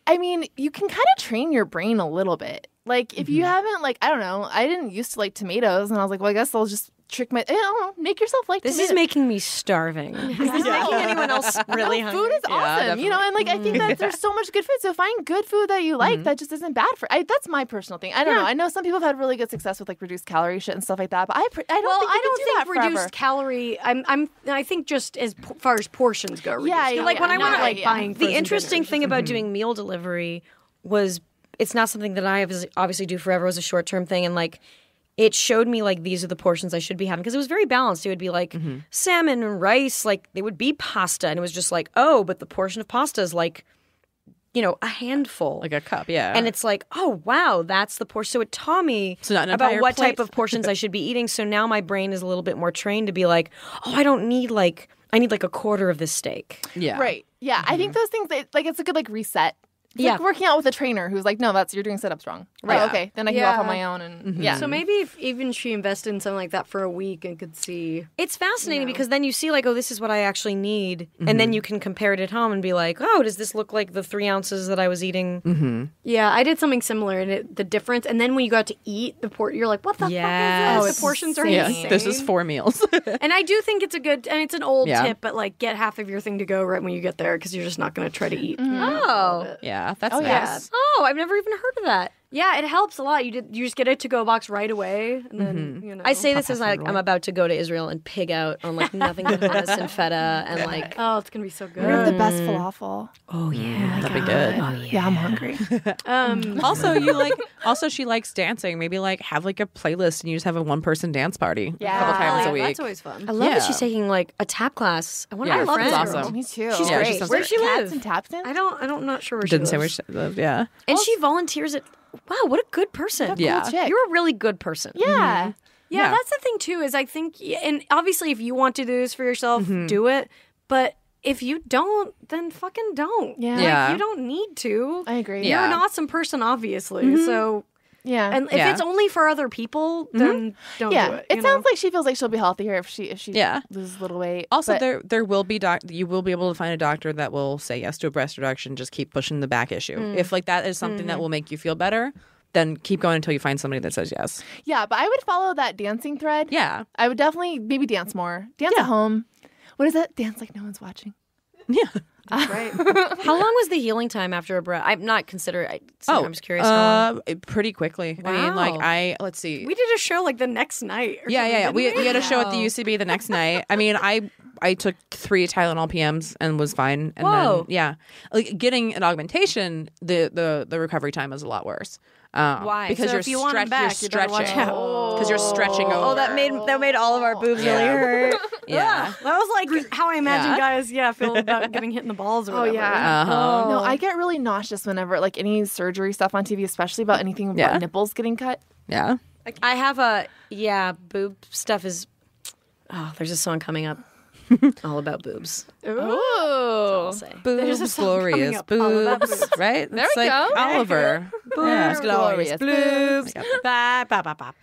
D: I mean you can kind of train your brain a little bit. Like if you haven't like I don't know, I didn't used to like tomatoes, and I was like, well, I guess I'll just trick my make yourself like
F: This
D: tomatoes.
F: is making me starving. Is this making anyone else really hungry?
D: Food is
C: Yeah,
D: awesome, you know, and like I think that there's so much good food. So find good food that you like that just isn't bad for. That's my personal thing. I don't know. I know some people have had really good success with like reduced calorie shit and stuff like that, but I don't think you
B: I
D: can
B: don't
D: do
B: think
D: that forever.
B: reduced calorie. I think just as far as portions go. Reduced.
D: Yeah,
F: like when I
B: not
F: went
B: like
D: yeah.
B: buying
F: The
B: frozen
F: interesting
B: dinners.
F: thing about doing meal delivery was it's not something that I obviously do forever. It was a short term thing, and like it showed me like these are the portions I should be having because it was very balanced. It would be like salmon and rice, like they would be pasta, and it was just like, oh, but the portion of pasta is like, you know, a handful.
C: Like a cup, yeah.
F: And it's like, oh wow, that's the portion. So it taught me
C: So not an
F: about
C: entire
F: what
C: plate.
F: type of portions I should be eating. So now my brain is a little bit more trained to be like, oh, I don't need like I need like a quarter of this steak.
C: yeah.
D: Right. Yeah. I think those things, like, it's a good, like, reset. It's
F: Yeah.
D: like working out with a trainer who's like, no, you're doing setups wrong.
C: Right.
D: Oh, okay. Then I can go off on
B: Yeah.
D: my own. And yeah.
B: So maybe if even she invested in something like that for a week and could see.
F: It's fascinating because then you see like, oh, this is what I actually need, and then you can compare it at home and be like, oh, does this look like the 3 ounces that I was eating?
B: Yeah, I did something similar, and the difference. And then when you got to eat the you're like, what the
F: Yes.
B: fuck
F: Oh,
B: is
F: it's
B: this? The portions are
C: Yeah,
B: insane.
C: this is 4 meals.
B: And I do think it's a good, and it's an old
C: Yeah.
B: tip, but like get half of your thing to go right when you get there because you're just not going to try to eat.
F: Oh,
C: yeah, that's
D: Oh,
C: nice.
D: yeah.
F: oh, I've never even heard of that.
B: Yeah, it helps a lot. You just get a to-go box right away, and then you know.
F: I say this as like I'm about to go to Israel and pig out on like nothing but hummus and feta and like.
B: Oh, it's gonna be so good.
D: We have the best falafel.
F: Oh yeah,
C: That'd be good.
F: Oh yeah.
D: Yeah, I'm hungry.
C: Also, she likes dancing. Maybe like have like a playlist and you just have a one-person dance party a couple times a week.
B: That's always fun.
F: I love
C: Yeah.
F: that she's taking like a tap class. I want to
C: Yeah,
F: be her
C: that's
F: friend.
C: awesome.
D: Me too.
F: She's
C: Yeah,
F: great.
C: she sounds
F: Where does she
D: Cats
F: live?
D: and Tapton?
B: I'm not sure where
C: Didn't
B: she
C: say where
B: lives.
C: she lived. Yeah.
F: And she volunteers at. Wow, what a good person.
C: Yeah.
D: Cool chick.
F: You're a really good person.
D: Yeah.
B: Yeah, that's the thing too. Is I think, and obviously, if you want to do this for yourself, do it. But if you don't, then fucking don't.
D: Yeah.
B: Like,
C: Yeah.
B: you don't need to.
D: I agree.
B: You're
C: Yeah.
B: an awesome person, obviously. So,
D: Yeah.
B: and if
C: Yeah.
B: it's only for other people, then don't
D: yeah.
B: do it.
D: It
B: you
D: sounds
B: know?
D: like she feels like she'll be healthier if she
C: Yeah.
D: loses a little weight.
C: Also,
D: But-
C: there will be you will be able to find a doctor that will say yes to a breast reduction. Just keep pushing the back issue. If like that is something that will make you feel better, then keep going until you find somebody that says yes.
D: yeah, but I would follow that dancing thread.
C: Yeah.
D: I would definitely maybe dance more. Dance at home. What is that? Dance like no one's watching.
C: Yeah.
B: right.
F: How long was the healing time after a breast? I'm not considered. I'm just curious. How long?
C: Pretty quickly. I mean, like
F: Wow.
C: let's see.
B: We did a show like the next night. Or
C: Yeah.
B: something,
C: We
B: didn't
C: had a show at the UCB the next night. I mean, I took 3 Tylenol PMs and was fine. And
F: Whoa.
C: then like getting an augmentation, the recovery time is a lot worse.
F: Why?
C: Because
B: So
C: you're
B: if you want 'em back, you better watch
C: stretching.
B: out.
C: Because you're stretching over.
F: Oh, that made all of our boobs really hurt.
C: yeah.
B: That was like how I imagine
C: Yeah.
B: guys, feel about getting hit in the balls or whatever.
C: Uh-huh.
D: No, I get really nauseous whenever like any surgery stuff on TV, especially about anything about
C: Yeah.
D: nipples getting cut.
C: Yeah.
F: I have boob stuff is. Oh, there's a song coming up, all about boobs.
D: Oh.
F: I'll say.
B: There's a
C: Boobs,
B: song coming
C: glorious
B: up all about
C: boobs,
B: boobs.
C: right?
D: There
C: It's
D: we
C: like
D: go.
C: Oliver.
F: Boobs, glorious boobs. Bop, bop, bop, bop.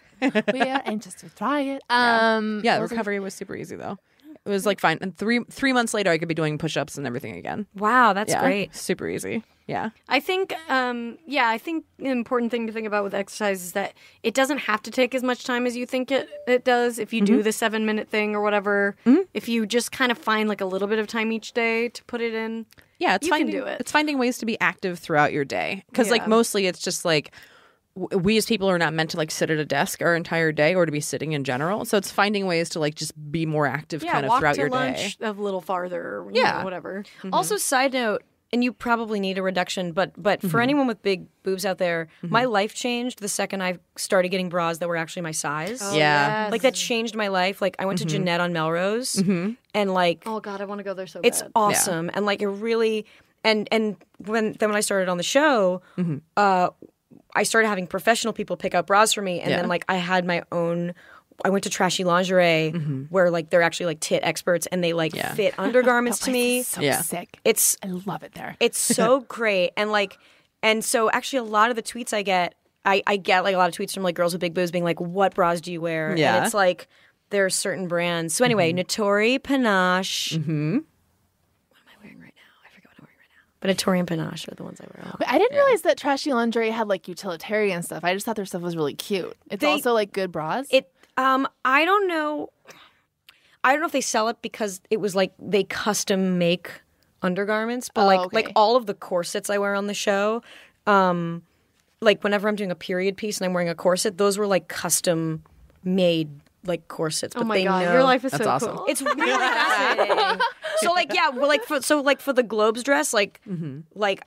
D: We are anxious to try it.
C: Yeah, the recovery was super easy though. It was like fine. And three months later, I could be doing push-ups and everything again.
F: Wow, that's
C: Yeah,
F: great.
C: super easy. Yeah,
B: I think, I think the important thing to think about with exercise is that it doesn't have to take as much time as you think it does. If you do the 7-minute thing or whatever, if you just kind of find like a little bit of time each day to put it in,
C: yeah. It's
B: You can
C: finding
B: do it.
C: It's finding ways to be active throughout your day because like
B: Yeah.
C: mostly it's just like we as people are not meant to like sit at a desk our entire day or to be sitting in general. So it's finding ways to like just be more active kind of
B: walk
C: throughout
B: to
C: your
B: lunch
C: day.
B: a little farther, or,
C: Yeah.
B: whatever.
F: Also, side note, and you probably need a reduction, but for anyone with big boobs out there, my life changed the second I started getting bras that were actually my size.
C: Yeah.
B: yes.
F: Like that changed my life. Like I went to Jeanette on Melrose, and like
B: Oh God, I want to go there so
F: it's
B: bad.
F: awesome, and like it really, and when I started on the show, I started having professional people pick up bras for me, and
C: Yeah.
F: then like I had my own. I went to Trashy Lingerie, where like they're actually like tit experts, and they like
C: Yeah.
F: fit undergarments to me.
D: So
C: Yeah.
D: sick.
F: It's
D: I love it there.
F: it's so great, and so actually a lot of the tweets I get, I get like a lot of tweets from like girls with big boobs being like, "What bras do you wear?"
C: Yeah.
F: And it's like there are certain brands. So anyway, Notori, Panache. What am I wearing right now? I forget what I'm wearing right now. But Notori and Panache are the ones I wear a lot.
D: But I didn't realize that Trashy Lingerie had like utilitarian stuff. I just thought their stuff was really cute. It's also like good bras.
F: I don't know. I don't know if they sell it because it was like they custom make undergarments, but
D: okay.
F: like all of the corsets I wear on the show, like whenever I'm doing a period piece and I'm wearing a corset, those were like custom made like corsets. But
B: Oh my
F: they
B: God,
F: know
B: your life is
C: That's
B: so
C: awesome.
B: cool.
F: It's really fascinating. So like yeah, well like for the Globes dress, like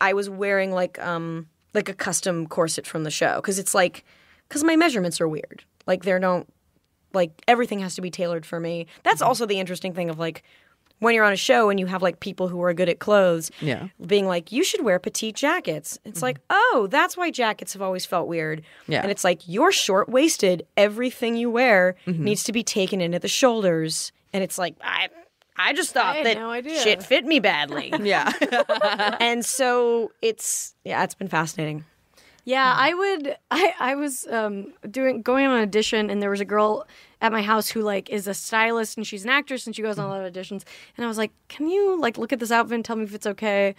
F: I was wearing like a custom corset from the show because it's like because my measurements are weird. Like they don't like everything has to be tailored for me. That's also the interesting thing of like when you're on a show and you have like people who are good at clothes,
C: Yeah.
F: being like you should wear petite jackets. It's like oh that's why jackets have always felt weird.
C: Yeah.
F: And it's like you're short waisted. Everything you wear needs to be taken into the shoulders. And it's like I just thought
B: had
F: that
B: no idea.
F: shit fit me badly.
C: Yeah.
F: And so it's been fascinating.
B: Yeah, I was going on an audition, and there was a girl at my house who like is a stylist, and she's an actress, and she goes on a lot of auditions. And I was like, "Can you like look at this outfit and tell me if it's okay?"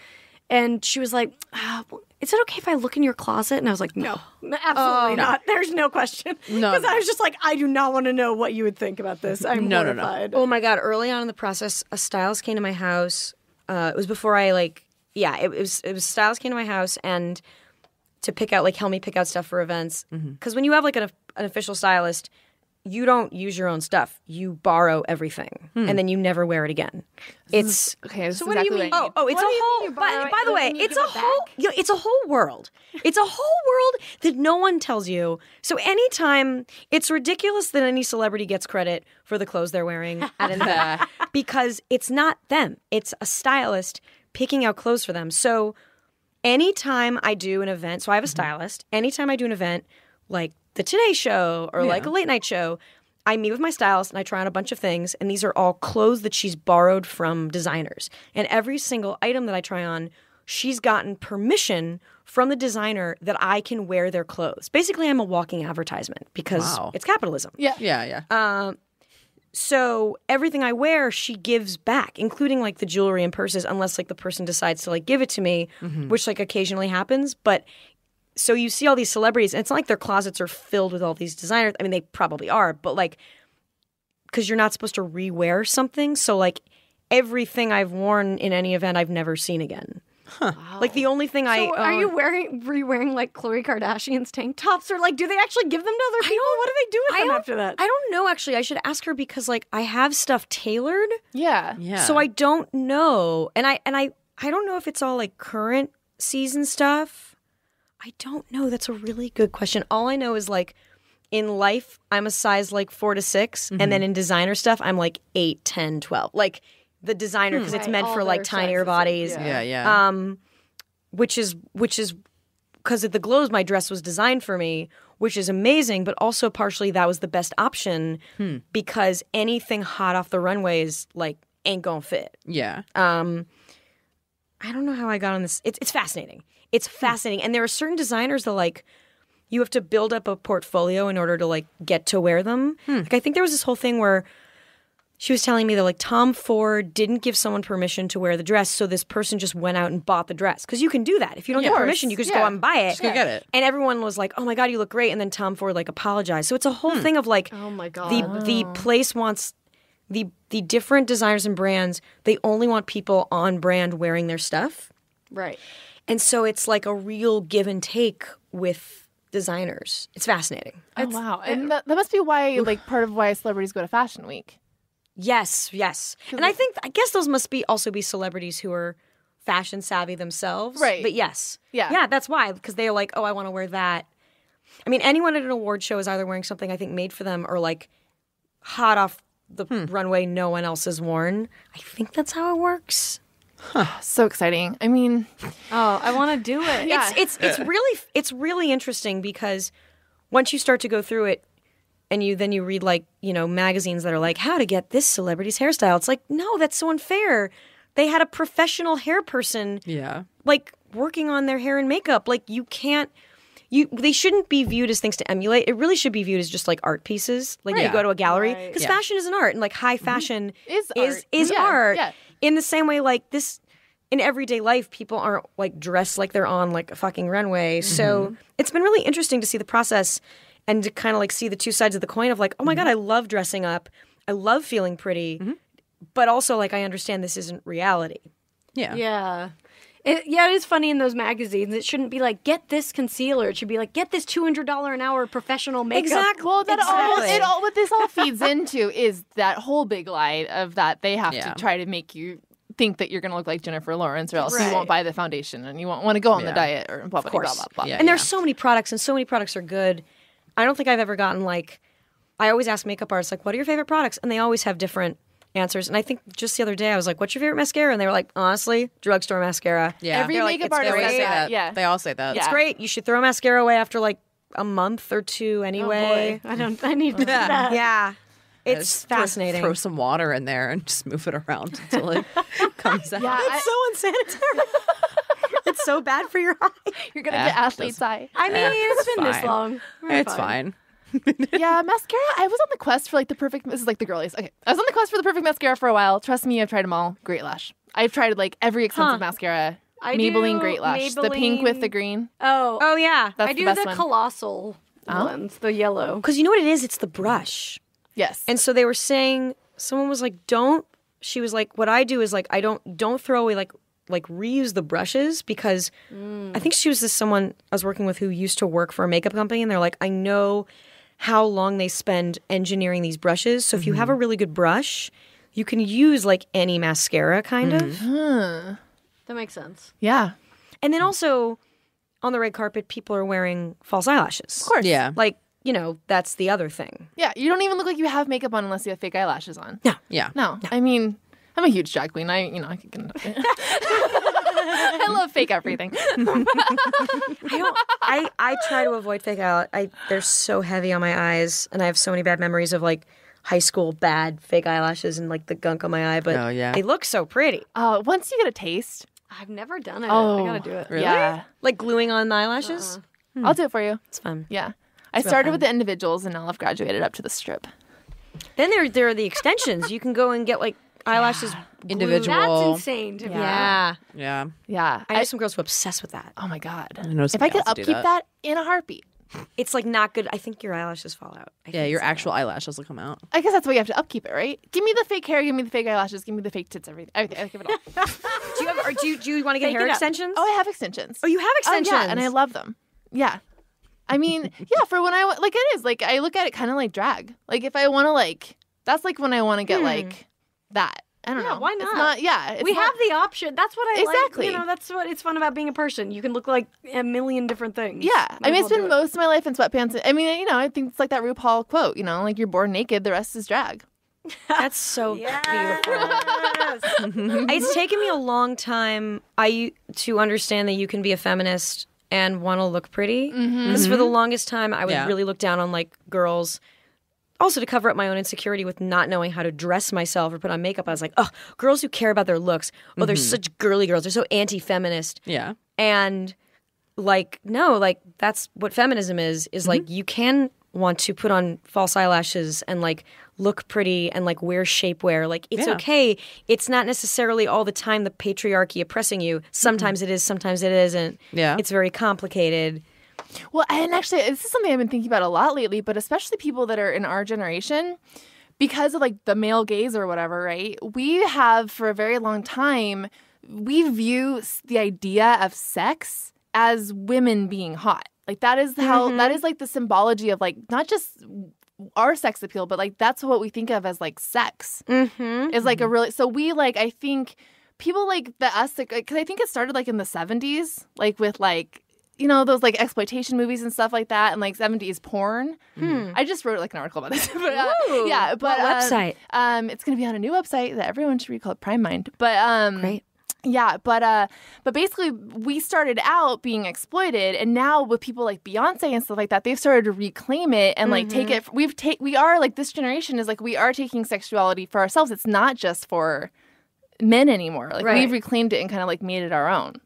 B: And she was like, "Is it okay if I look in your closet?" And I was like, "No, absolutely not. There's no question."
C: No,
B: Because
C: no.
B: I was just like, "I do not want to know what you would think about this. I'm
C: No.
B: horrified."
F: Oh my god! Early on in the process, a stylist came to my house. It was before I like, yeah, it was a stylist came to my house and to pick out, like, help me pick out stuff for events. Because when you have, like, an official stylist, you don't use your own stuff. You borrow everything, and then you never wear it again. It's
D: Okay,
B: So what do you mean?
F: oh, it's
B: What do you
F: a
B: mean you
F: whole.
B: borrow
F: By
B: it
F: the
B: and
F: way,
B: then you
F: it's
B: give
F: a
B: it back?
F: whole. It's a whole world. It's a whole world that no one tells you. So anytime, it's ridiculous that any celebrity gets credit for the clothes they're wearing at an event because it's not them. It's a stylist picking out clothes for them. So anytime I do an event, so I have a stylist. Anytime I do an event like the Today Show or like a late night show, I meet with my stylist and I try on a bunch of things. And these are all clothes that she's borrowed from designers. And every single item that I try on, she's gotten permission from the designer that I can wear their clothes. Basically, I'm a walking advertisement because it's capitalism.
C: Yeah.
F: So everything I wear, she gives back, including like the jewelry and purses, unless like the person decides to like give it to me, which like occasionally happens. But so you see all these celebrities, and it's not like their closets are filled with all these designers. I mean, they probably are, but like, because you're not supposed to re-wear something. So like everything I've worn in any event, I've never seen again. Like the only thing I
B: So are you re-wearing like Khloe Kardashian's tank tops, or like do they actually give them to other people? What do they do with them after that?
F: I don't know, actually. I should ask her because like I have stuff tailored.
D: Yeah.
F: So I don't know. And I don't know if it's all like current season stuff. I don't know. That's a really good question. All I know is like in life, I'm a size like 4 to 6. And then in designer stuff, I'm like 8, 10, 12. Like the designer, because it's
B: Right,
F: meant
B: all
F: for like
B: their
F: tinier
B: sizes,
F: bodies.
C: Yeah.
F: Which is because at the Globes, my dress was designed for me, which is amazing. But also partially that was the best option because anything hot off the runways like ain't gonna fit.
C: Yeah.
F: I don't know how I got on this. It's fascinating. It's fascinating. And there are certain designers that like you have to build up a portfolio in order to like get to wear them. Like I think there was this whole thing where she was telling me that like Tom Ford didn't give someone permission to wear the dress, so this person just went out and bought the dress. Because you can do that. If you don't get permission, you can just go out and buy it.
C: Just go get it.
F: And everyone was like, "Oh my god, you look great!" And then Tom Ford like apologized. So it's a whole thing of like,
B: Oh my god.
F: the place wants the different designers and brands. They only want people on brand wearing their stuff.
B: Right.
F: And so it's like a real give and take with designers. It's fascinating.
D: Oh, wow. And that must be why, like, part of why celebrities go to Fashion Week.
F: Yes. And I guess those must also be celebrities who are fashion savvy themselves.
D: Right.
F: But yes.
D: Yeah.
F: Yeah, that's why. Because they're like, oh, I want to wear that. I mean, anyone at an award show is either wearing something I think made for them or like hot off the runway no one else has worn. I think that's how it works.
D: So exciting. I mean,
B: Oh, I want to do it.
D: Yeah.
F: It's really interesting because once you start to go through it and you read like, you know, magazines that are like how to get this celebrity's hairstyle. It's like, no, that's so unfair. They had a professional hair person like working on their hair and makeup. Like they shouldn't be viewed as things to emulate. It really should be viewed as just like art pieces. Like you go to a gallery because fashion is an art and like high fashion
D: Is art.
F: art.
D: Yeah.
F: In the same way, like this, in everyday life, people aren't like dressed like they're on like a fucking runway. So it's been really interesting to see the process and to kind of like see the two sides of the coin of like, oh my God, I love dressing up. I love feeling pretty. But also like, I understand this isn't reality.
B: Yeah. It is funny in those magazines. It shouldn't be like, get this concealer. It should be like, get this $200 an hour professional makeup.
F: Exactly.
D: well, what this all feeds into is that whole big lie of that they have to try to make you think that you're going to look like Jennifer Lawrence or else you won't buy the foundation and you won't want to go on the diet or blah, blah, blah, blah, blah.
F: And there's so many products and so many products are good. I don't think I've ever gotten like, I always ask makeup artists, like, what are your favorite products? And they always have different answers. And I think just the other day I was like, what's your favorite mascara? And they were like, honestly, drugugstore mascara.
C: Yeah.
D: Every
F: They're like,
D: makeup
F: it's
D: artist
F: great.
D: says that. Yeah.
C: They all say that.
F: It's great. You should throw mascara away after like a month or two anyway.
B: Oh boy. I need to do that.
F: Yeah. It's
C: Just
F: fascinating.
C: Throw some water in there and just move it around until it comes out.
F: It's so unsanitary. It's so bad for your eye.
D: You're going to get athlete's eye.
B: I mean, it's been this
C: fine.
B: long. We're
C: It's fine.
D: Yeah, mascara. I was on the quest for like the perfect. This is like the girlies. Okay, I was on the quest for the perfect mascara for a while. Trust me, I've tried them all. Great Lash. I've tried like every expensive mascara.
B: I
D: Maybelline
B: do
D: Great Lash. The pink with the green.
B: Oh,
F: yeah.
D: That's
B: I
D: the
B: do
D: best
B: the
D: one.
B: colossal ones, the yellow.
F: Because you know what it is? It's the brush.
D: Yes.
F: And so they were saying, someone was like, she was like, what I do is like, I don't throw away like like reuse the brushes because I think she was someone I was working with who used to work for a makeup company, and they're like, I know how long they spend engineering these brushes. So if you have a really good brush, you can use like any mascara kind of.
B: That makes sense.
D: Yeah.
F: And then also on the red carpet, people are wearing false eyelashes.
D: Of course.
C: Yeah.
F: Like, you know, that's the other thing.
D: Yeah. You don't even look like you have makeup on unless you have fake eyelashes on.
C: Yeah.
D: No. I mean, I'm a huge drag queen. I could get into it. I love fake everything.
F: I try to avoid fake eyelashes. They're so heavy on my eyes, and I have so many bad memories of like high school bad fake eyelashes and like the gunk on my eye, but they look so pretty.
D: Once you get a taste.
B: I've never done it.
D: Oh,
B: I gotta do it.
C: Really?
D: Yeah.
F: Like gluing on the eyelashes.
D: I'll do it for you.
F: It's fun.
D: Yeah. I started with the individuals and now I've graduated up to the strip.
F: Then there are the extensions. You can go and get like eyelashes
C: Individual.
B: That's insane to me.
F: Yeah.
C: Yeah.
D: Yeah.
F: I know some girls who are obsessed with that.
D: Oh my God.
C: know
D: If
C: somebody
D: I could
C: else to do
D: upkeep that in a heartbeat.
F: It's like not good. I think your eyelashes fall out. I
C: Yeah,
F: think
C: your
F: it's
C: actual eyelashes will come out.
D: I guess that's why you have to upkeep it, right? Give me the fake hair, give me the fake eyelashes, give me the fake tits, everything. I'll give it all.
F: Do you have? Or do you want to get
B: Fake
F: hair
B: it up.
F: extensions?
D: Oh, I have extensions.
F: Oh, you have extensions.
D: Oh, yeah, and I love them. Yeah. I mean, yeah, for when I like it is like I look at it kind of like drag. Like if I want to like that's like when I want to get like that. I don't know.
B: why
D: It's
B: not?
D: it's
B: We
D: not-
B: have the option. That's what I
D: Exactly.
B: like. You know, that's what it's fun about being a person. You can look like a million different things.
D: Yeah,
B: Might
D: I mean,
B: as
D: it's
B: well
D: been
B: do it.
D: most of my life in sweatpants. I mean, you know, I think it's like that RuPaul quote. You know, like you're born naked, the rest is drag.
F: That's so beautiful.
B: Yes.
F: It's taken me a long time to understand that you can be a feminist and want to look pretty. Because for the longest time, I would really look down on like girls. Also to cover up my own insecurity with not knowing how to dress myself or put on makeup. I was like, oh, girls who care about their looks. Oh, they're such girly girls. They're so anti-feminist.
C: Yeah.
F: And like, no, like that's what feminism is like you can want to put on false eyelashes and like look pretty and like wear shapewear. Like it's okay. It's not necessarily all the time the patriarchy oppressing you. Sometimes it is, sometimes it isn't.
C: Yeah.
F: It's very complicated.
D: Well, and actually, this is something I've been thinking about a lot lately, but especially people that are in our generation, because of like the male gaze or whatever, right? We have for a very long time, we view the idea of sex as women being hot. Like that is how, that is like the symbology of like, not just our sex appeal, but like that's what we think of as like sex. Is like a really, so we like, I think people like us, like, because I think it started like in the 70s, like with like, you know, those like exploitation movies and stuff like that, and like 70s porn. I just wrote like an article about this. But, yeah, but
F: What website?
D: It's going to be on a new website that everyone should read called Prime Mind. But
F: Great.
D: yeah, but basically we started out being exploited, and now with people like Beyonce and stuff like that, they've started to reclaim it and like take it. We are like this generation is like we are taking sexuality for ourselves. It's not just for men anymore. Like we've reclaimed it and kind of like made it our own.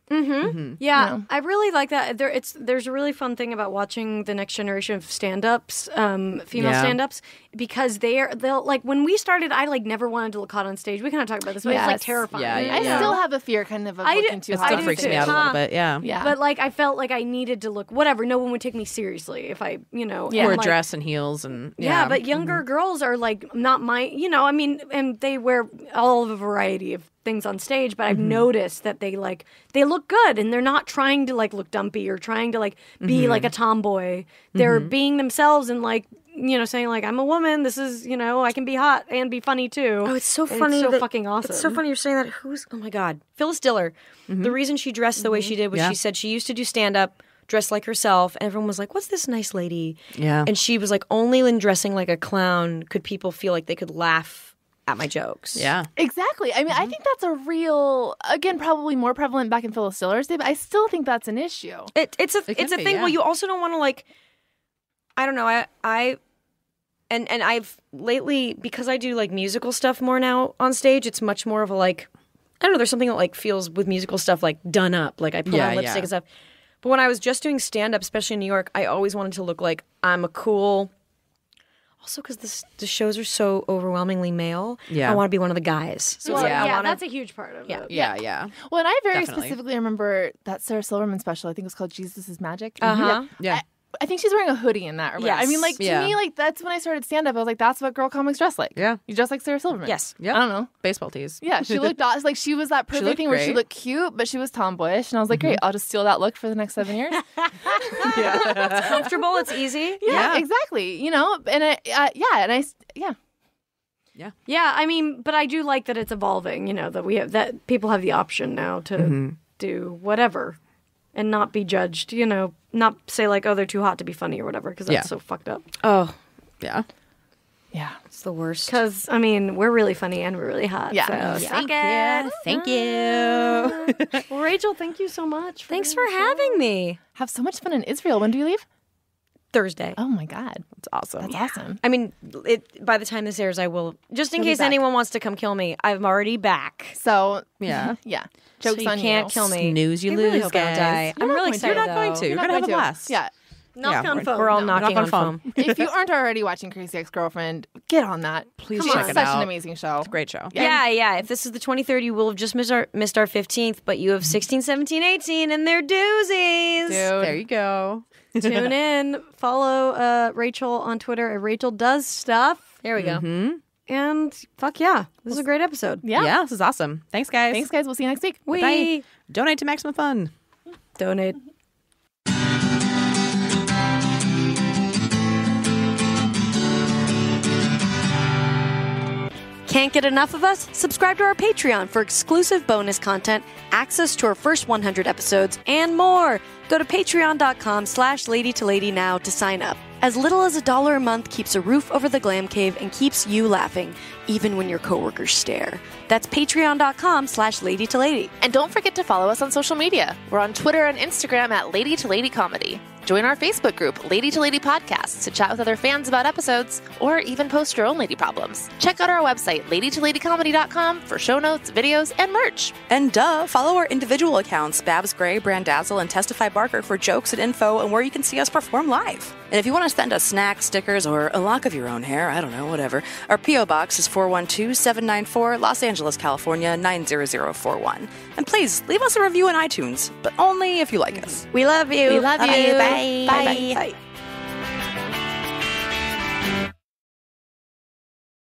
B: Yeah, I really like that. There's a really fun thing about watching the next generation of stand-ups, female stand-ups, because they'll like when we started, I like never wanted to look hot on stage. We kind of talked about this, but it's like
D: Yes.
B: terrifying.
C: Yeah,
D: I still have a fear kind of
B: I do-
D: looking too
C: It
D: hot.
C: still
B: do
C: freaks
B: too.
C: me out a little bit. Yeah.
D: Yeah.
B: But like I felt like I needed to look whatever. No one would take me seriously if I,
D: Yeah.
C: Or
B: and, like,
C: dress and heels and
B: Yeah, but younger girls are like not my, I mean, and they wear all of a variety of things on stage, but I've noticed that they look good and they're not trying to like look dumpy or trying to like be like a tomboy. They're being themselves and like, saying like, I'm a woman. This is, I can be hot and be funny too.
F: Oh, it's so
B: And
F: funny.
B: It's so
F: that-
B: fucking awesome.
F: It's so funny you're saying that. Oh my God. Phyllis Diller. The reason she dressed the way she did was she said she used to do stand-up, dressed like herself, and everyone was like, what's this nice lady?
C: Yeah.
F: And she was like, only in dressing like a clown could people feel like they could laugh at my jokes.
C: Yeah.
D: Exactly. I mean, I think that's a real, again, probably more prevalent back in Phyllis Diller's day, but I still think that's an issue.
F: It's a
C: can
F: thing.
C: be, yeah.
F: Well, you also don't want to like, I don't know. And I've lately, because I do like musical stuff more now on stage, it's much more of a like, I don't know, there's something that like feels with musical stuff like done up. Like I put on lipstick and stuff. But when I was just doing stand up, especially in New York, I always wanted to look like I'm a cool. Also, because the shows are so overwhelmingly male,
C: Yeah.
F: I want to be one of the guys. So
B: Well,
F: it's like, I
B: yeah,
F: wanna,
B: that's a huge part of it.
C: Yeah.
D: Well, and I very
C: Definitely.
D: specifically remember that Sarah Silverman special, I think it was called Jesus is Magic.
F: Uh-huh.
C: Yeah.
D: I think she's wearing a hoodie in that. Or whatever. I mean, like, to
C: Yeah.
D: me, like, that's when I started stand-up. I was like, that's what girl comics dress like.
C: Yeah.
D: You dress like Sarah Silverman.
F: Yes.
C: Yep.
D: I don't know.
C: Baseball tees.
D: Yeah, she looked like she was that perfect
C: looked
D: thing where she
C: great.
D: looked cute, but she was tomboyish. And I was like, great, I'll just steal that look for the next 7 years.
F: It's comfortable. It's easy.
D: Yeah, exactly. You know, and
B: Yeah, I mean, but I do like that it's evolving, you know, that people have the option now to do whatever and not be judged, you know, not say like, oh, they're too hot to be funny or whatever, because that's so fucked up.
F: Oh,
C: Yeah.
D: yeah.
F: it's the worst.
B: Because, I mean, we're really funny and we're really hot.
D: Yeah.
B: So
C: Thank you. Thank you.
B: Well, Rachel, thank you so much.
F: Thanks
B: doing
F: for
B: the show.
F: having me.
D: Have so much fun in Israel. When do you leave?
F: Thursday.
D: Oh my God.
C: It's awesome.
D: That's awesome.
F: I mean, by the time this airs, I will. Just in
D: You'll be
F: case
D: back.
F: anyone wants to come kill me, I'm already back.
D: So,
C: Yeah.
D: yeah.
F: So
D: Joke's
F: you
D: on
F: can't
D: you.
F: kill me.
C: Snooze, you
F: I really
C: lose,
F: hope I don't
C: guys.
F: die.
C: You're
F: I'm
D: not
F: really
D: going to.
F: excited.
C: You're not going
F: though.
C: to. You're
D: Not
C: going to have a
D: going to.
C: blast.
D: Yeah.
B: Knock
C: Yeah,
B: on phone.
F: We're all
C: No,
F: knocking
C: knock
F: on
C: on
F: phone.
D: If you aren't already watching Crazy Ex-Girlfriend, get on that.
C: Please
D: Come
C: check
D: on.
C: it
D: Such
C: out.
D: an amazing show.
C: Great show.
F: Yeah. If this is the 23rd, you will have just missed our 15th, but you have 16, 17, 18, and they're doozies.
D: Dude.
C: There you go.
B: Tune in. Follow Rachel on Twitter at Rachel Does Stuff.
F: There we go.
B: And fuck yeah. This is a great episode.
D: Yeah.
C: This is awesome. Thanks, guys.
D: Thanks, guys. We'll see you next week.
C: Bye. Donate to Maximum Fun.
B: Donate. Can't get enough of us? Subscribe to our Patreon for exclusive bonus content, access to our first 100 episodes, and more. Go to patreon.com/ladytolady now to sign up. As little as $1 a month keeps a roof over the glam cave and keeps you laughing, even when your coworkers stare. That's patreon.com/ladytolady.
A: And don't forget to follow us on social media. We're on Twitter and Instagram at Lady to Lady Comedy. Join our Facebook group, Lady to Lady Podcasts, to chat with other fans about episodes, or even post your own lady problems. Check out our website, ladytoladycomedy.com, for show notes, videos, and merch.
C: And follow our individual accounts, Babs Gray, Brandazzle, and Testify Barker for jokes and info and where you can see us perform live. And if you want to send us snacks, stickers, or a lock of your own hair, I don't know, whatever, our P.O. Box is 412-794, Los Angeles, California, 90041. And please, leave us a review on iTunes, but only if you like us.
B: We love you.
A: We love you.
C: Bye.
B: Bye. Bye.